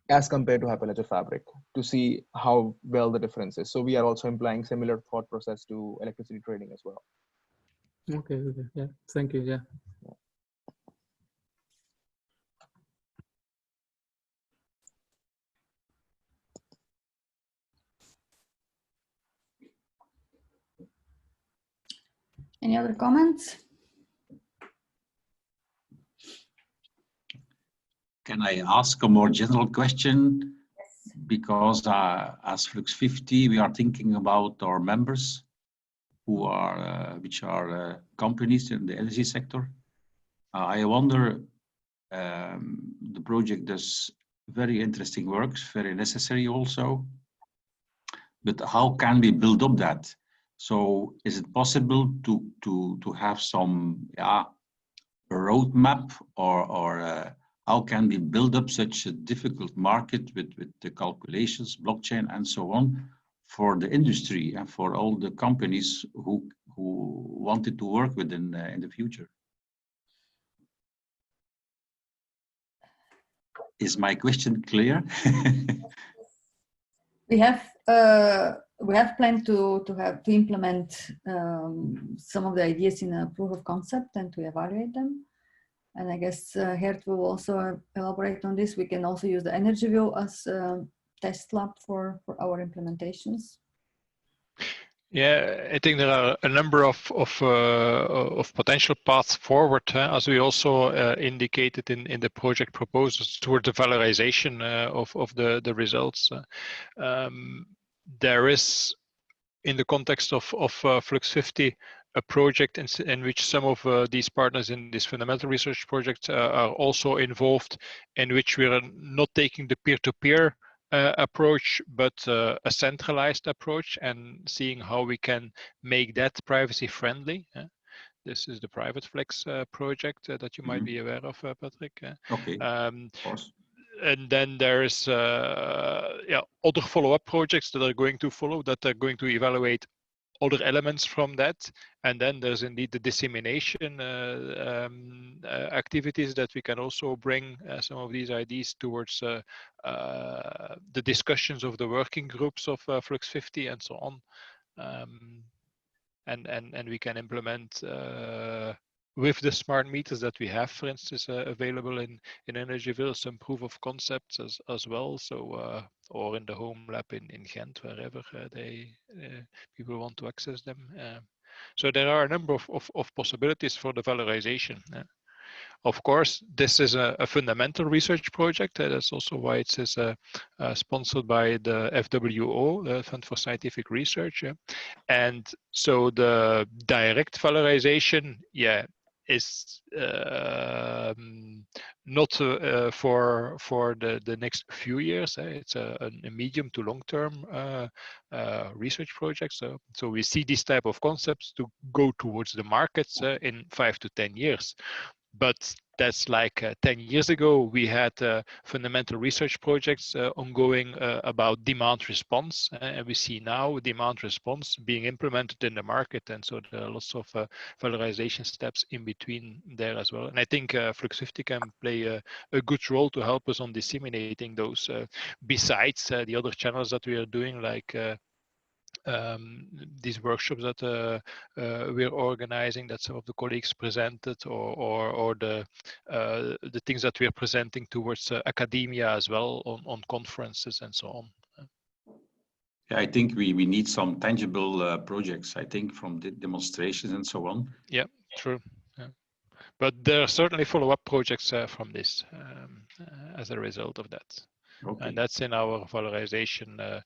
as compared to Hyperledger Fabric to see how well the difference is. So we are also implying similar thought process to electricity trading as well. Okay, yeah, thank you, yeah. Any other comments? Can I ask a more general question? Yes. Because as Flux 50, we are thinking about our members who are, which are companies in the energy sector. I wonder, the project does very interesting work, very necessary also. But how can we build up that? So is it possible to have some roadmap or how can we build up such a difficult market with the calculations, blockchain, and so on for the industry and for all the companies who wanted to work with in the future? Is my question clear? We have planned to implement some of the ideas in a proof of concept and to evaluate them. And I guess Gert will also elaborate on this. We can also use the energy view as a test lab for our implementations. Yeah, I think there are a number of potential paths forward, as we also indicated in the project proposals toward the valorization of the results. There is, in the context of Flux 50, a project in which some of these partners in this fundamental research project are also involved, in which we are not taking the peer-to-peer approach, but a centralized approach, and seeing how we can make that privacy friendly. This is the private flex project that you might be aware of, Patrick. Okay, of course. And then there's other follow-up projects that are going to follow, that are going to evaluate other elements from that. And then there's indeed the dissemination activities that we can also bring some of these ideas towards the discussions of the working groups of Flux 50 and so on. And we can implement with the smart meters that we have, for instance, available in Energyville, some proof of concepts as well. So or in the home lab in Ghent, wherever people want to access them. So there are a number of possibilities for the valorization. Of course, this is a fundamental research project. That's also why it is sponsored by the FWO, the Fund for Scientific Research. And so the direct valorization, is not for the next few years. It's a medium to long-term research project. So we see these type of concepts to go towards the markets in 5 to 10 years. But that's like 10 years ago, we had fundamental research projects ongoing about demand response. And we see now demand response being implemented in the market. And so there are lots of valorization steps in between there as well. And I think Flux 50 can play a good role to help us on disseminating those, besides the other channels that we are doing, like these workshops that we're organizing, that some of the colleagues presented, or the things that we're presenting towards academia as well on conferences and so on. Yeah, I think we need some tangible projects, I think, from the demonstrations and so on. Yeah, true. Yeah. But there are certainly follow-up projects from this as a result of that. Okay. And that's in our valorization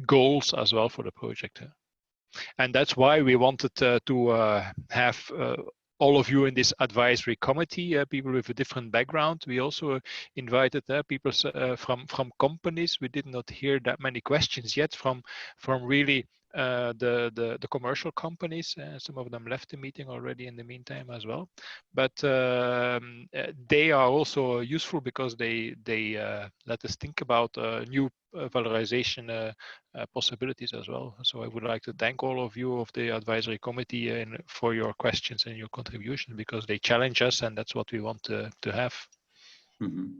goals as well for the project. And that's why we wanted to have all of you in this advisory committee, people with a different background. We also invited people from companies. We did not hear that many questions yet from really the commercial companies. Some of them left the meeting already in the meantime as well. But they are also useful because they let us think about new valorization possibilities as well. So I would like to thank all of you of the advisory committee for your questions and your contribution, because they challenge us, and that's what we want to have. Mm-hmm.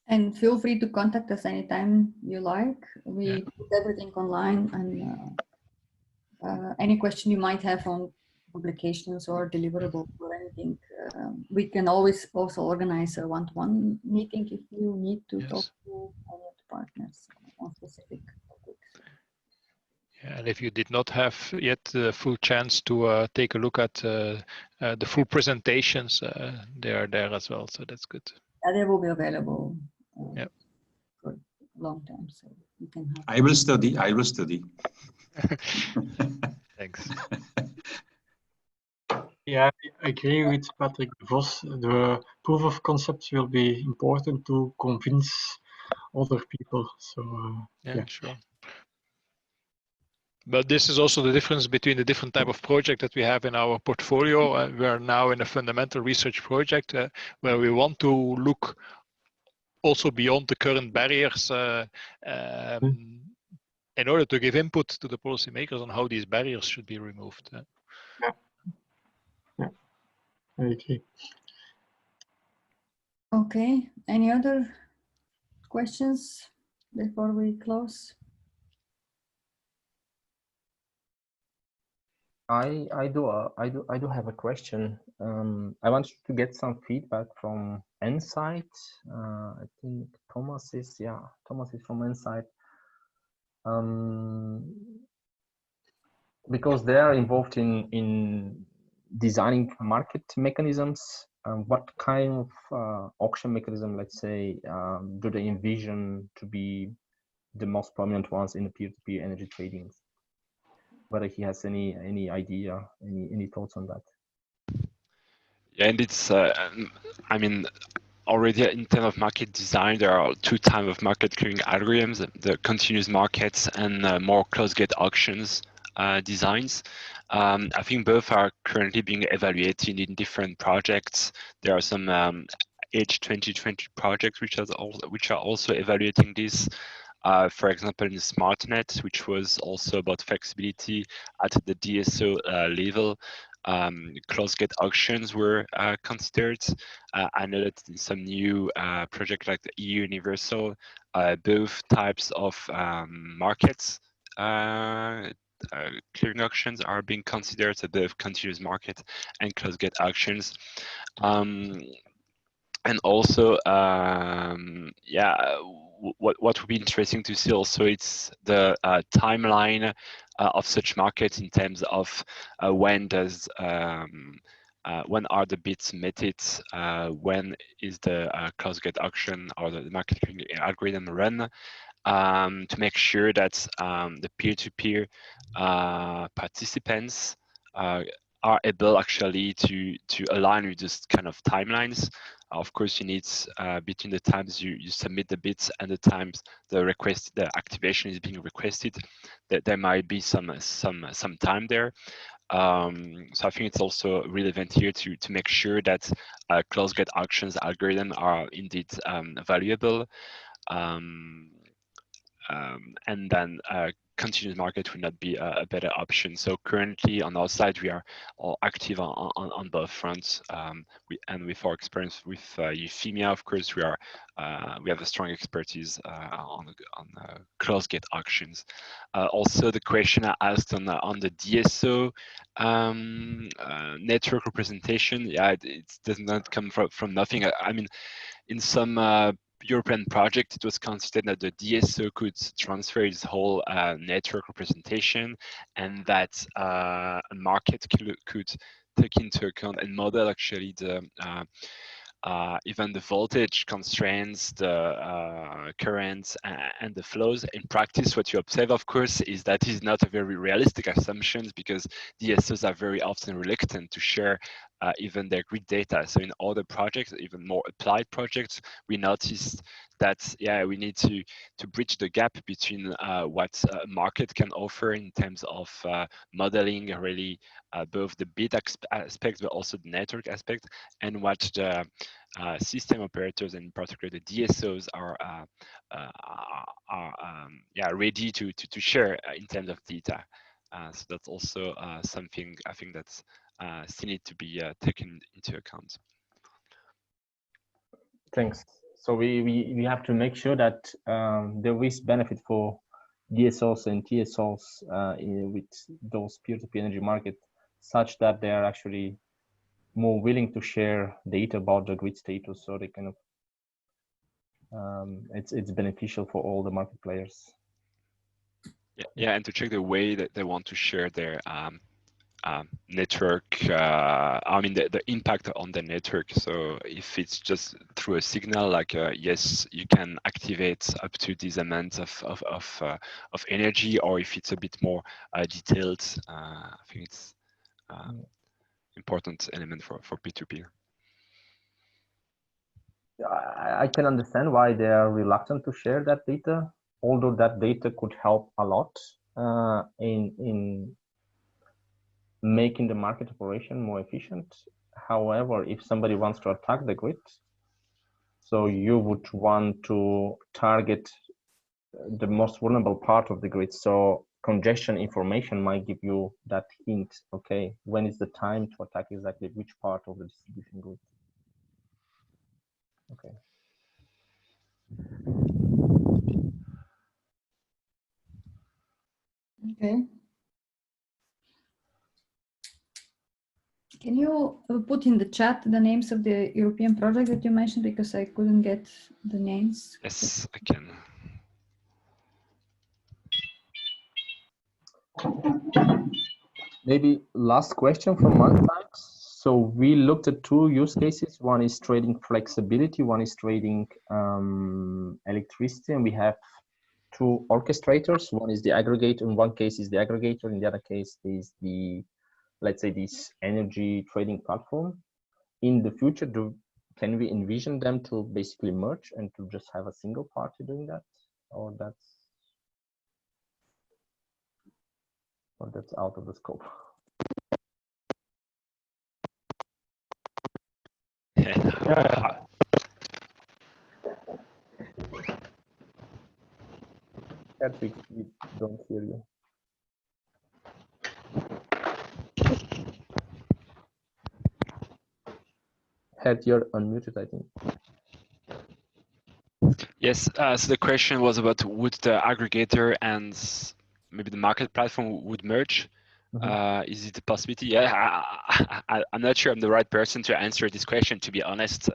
And feel free to contact us anytime you like. We put everything online, and any question you might have on publications or deliverables or anything, we can always also organize a one-to-one meeting if you need to talk to any of the partners on specific topics. Yeah, and if you did not have yet the full chance to take a look at the full presentations, they are there as well, so that's good. Yeah, they will be available for a long time, so you can have. I will study. I will study. Thanks. Yeah, I agree with Patrick Vos. The proof of concepts will be important to convince other people. So yeah, sure. But this is also the difference between the different type of project that we have in our portfolio. We are now in a fundamental research project where we want to look also beyond the current barriers in order to give input to the policymakers on how these barriers should be removed. Yeah, I agree. Okay, any other questions before we close? I do have a question. I want to get some feedback from Insight. I think Thomas is from Insight. Because they are involved in designing market mechanisms. What kind of auction mechanism, let's say, do they envision to be the most prominent ones in the peer-to-peer energy trading? Whether he has any idea, any thoughts on that? Yeah, and it's I mean, already in terms of market design, there are two types of market clearing algorithms: the continuous markets and more closed gate auctions designs. I think both are currently being evaluated in different projects. There are some H2020 projects which are also evaluating this. For example, in SmartNet, which was also about flexibility at the DSO level, closed-gate auctions were considered. I know that in some new projects like the EU Universal, both types of markets clearing auctions are being considered, so both continuous market and closed-gate auctions. And also, yeah, what would be interesting to see also, it's the timeline of such markets in terms of when are the bids submitted, when is the closed-gate auction or the market clearing algorithm run, to make sure that the peer-to-peer participants are able actually to align with this kind of timelines. Of course, you need between the times you submit the bids and the times the activation is being requested, that there might be some time there. So I think it's also relevant here to make sure that closed-gate auctions algorithms are indeed valuable. And then continuous market would not be a better option. So currently on our side, we are all active on both fronts. And with our experience with Euphemia, of course, we have a strong expertise on closed-gate auctions. Also, the question I asked on the DSO network representation, yeah, it does not come from nothing. I mean, in some European project, it was considered that the DSO could transfer its whole network representation, and that a market could take into account and model actually the even the voltage constraints, the currents, and the flows. In practice, what you observe, of course, is that is not a very realistic assumption, because DSOs are very often reluctant to share even their grid data. So in other projects, even more applied projects, we noticed that, yeah, we need to bridge the gap between what a market can offer in terms of modeling really both the bid aspect, but also the network aspect, and what the system operators, and in particular the DSOs, are ready to share in terms of data. So that's also something I think that's still need to be taken into account. Thanks. So we have to make sure that there is benefit for DSOs and TSOs with those peer-to-peer energy market, such that they are actually more willing to share data about the grid status, so they kind of it's beneficial for all the market players. Yeah, and to check the way that they want to share their network, I mean the impact on the network. So if it's just through a signal, like yes, you can activate up to this amount of energy, or if it's a bit more detailed, I think it's important element for peer-to-peer. I can understand why they are reluctant to share that data, although that data could help a lot in making the market operation more efficient. However, if somebody wants to attack the grid, so you would want to target the most vulnerable part of the grid. So congestion information might give you that hint, okay, when is the time to attack exactly which part of the distribution grid. Okay. Okay. Can you put in the chat the names of the European project that you mentioned, because I couldn't get the names? Yes, I can. Maybe last question from my side. So we looked at two use cases. One is trading flexibility, one is trading electricity, and we have two orchestrators. One is the aggregator, in one case is the aggregator, in the other case is the, let's say, this energy trading platform. In the future, can we envision them to basically merge and to just have a single party doing that? Or that's out of the scope? Patrick, we don't hear you. Had you're unmuted, I think. Yes, so the question was about would the aggregator and maybe the market platform would merge? Is it a possibility? Yeah, I'm not sure I'm the right person to answer this question, to be honest.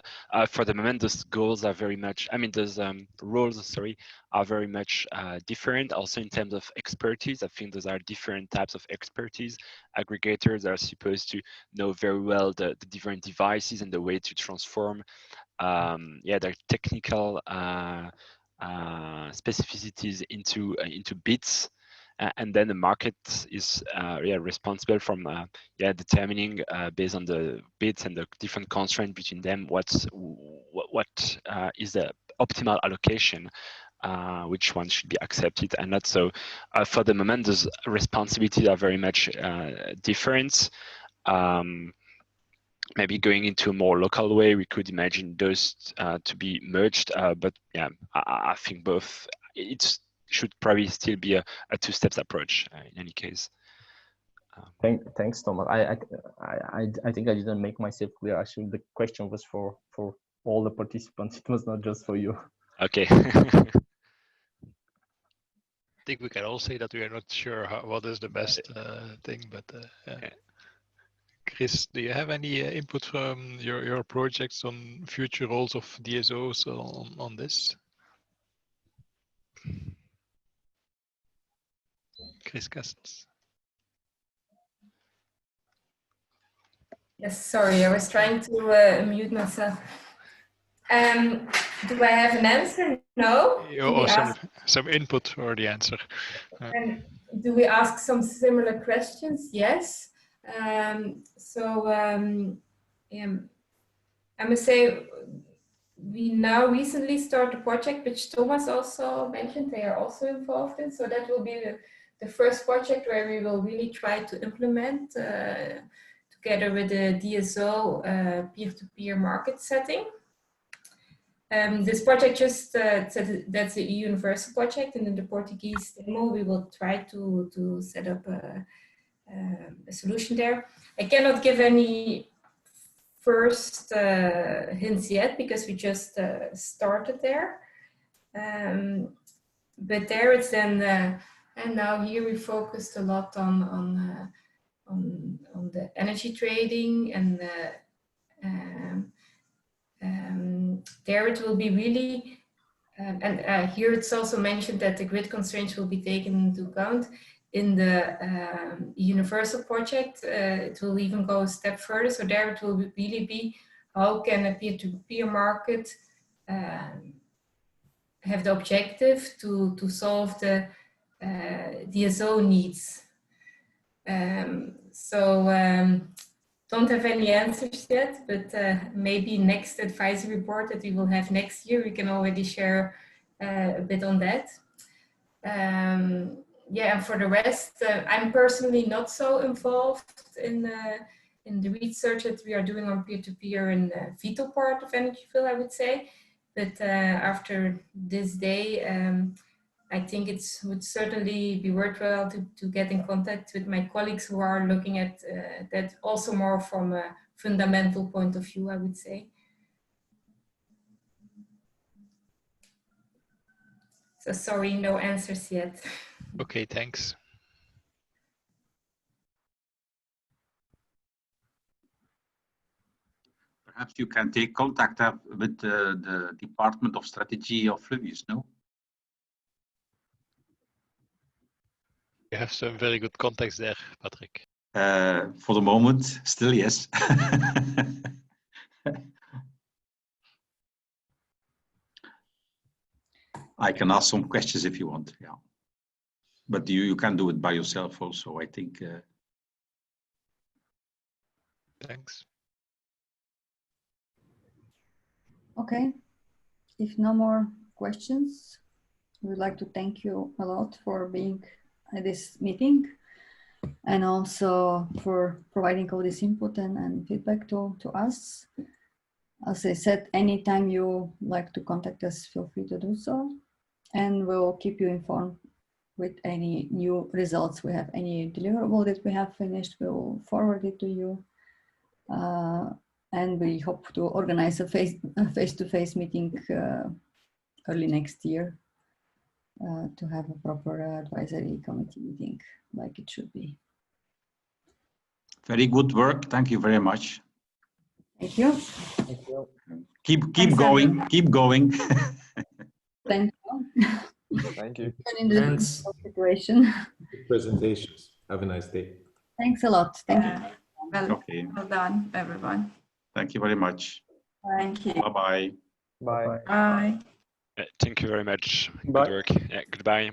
For the moment, those goals are very much, I mean, those roles, sorry, are very much different. Also in terms of expertise, I think those are different types of expertise. Aggregators are supposed to know very well the different devices and the way to transform their technical specificities into bits. And then the market is responsible from determining based on the bits and the different constraints between them what is the optimal allocation, which one should be accepted and not. So for the moment, those responsibilities are very much different. Maybe going into a more local way, we could imagine those to be merged. But yeah, I think both. It should probably still be a two-steps approach in any case. Thanks, Thomas. I think I didn't make myself clear. Actually, the question was for all the participants. It was not just for you. Okay. I think we can all say that we are not sure what is the best thing, but yeah. Chris, do you have any input from your projects on future roles of DSOs on this? Chris Castles. Yes, sorry, I was trying to mute myself. Do I have an answer? No. Or some input for the answer. And do we ask some similar questions? Yes. I must say, we now recently start a project which Thomas also mentioned they are also involved in. So that will be the first project where we will really try to implement together with the DSO peer-to-peer market setting. This project just that's a universal project, and in the Portuguese demo we will try to set up a solution there. I cannot give any first hints yet because we just started there, but there it's then and now here we focused a lot on the energy trading and there it will be really here it's also mentioned that the grid constraints will be taken into account. In the universal project, it will even go a step further. So there it will really be how can a peer-to-peer market have the objective to solve the DSO needs. Don't have any answers yet, but maybe next advisory board that we will have next year, we can already share a bit on that. Yeah, and for the rest, I'm personally not so involved in the research that we are doing on peer-to-peer in the vital part of Energyville, I would say. But after this day, I think it would certainly be worthwhile to get in contact with my colleagues who are looking at that also more from a fundamental point of view, I would say. So sorry, no answers yet. Okay, thanks. Perhaps you can take contact with the Department of Strategy of Fluvius, no? You have some very good contacts there, Patrick. For the moment, still yes. I can ask some questions if you want, yeah. But you can do it by yourself also, I think. Thanks. Okay, if no more questions, we would like to thank you a lot for being at this meeting and also for providing all this input and feedback to us. As I said, anytime you like to contact us, feel free to do so. And we'll keep you informed with any new results we have, any deliverable that we have finished, we'll forward it to you. And we hope to organize a face-to-face meeting early next year to have a proper advisory committee meeting like it should be. Very good work. Thank you very much. Thank you. Thank you. Keep going. Keep going. Thank you. Thank you. In the Thanks. situation. Good presentations. Have a nice day. Thanks a lot. Thank you. Okay. Well done, everyone. Thank you very much. Thank you. Bye-bye. Bye. Bye. Thank you very much. Bye. Good work. Yeah, goodbye.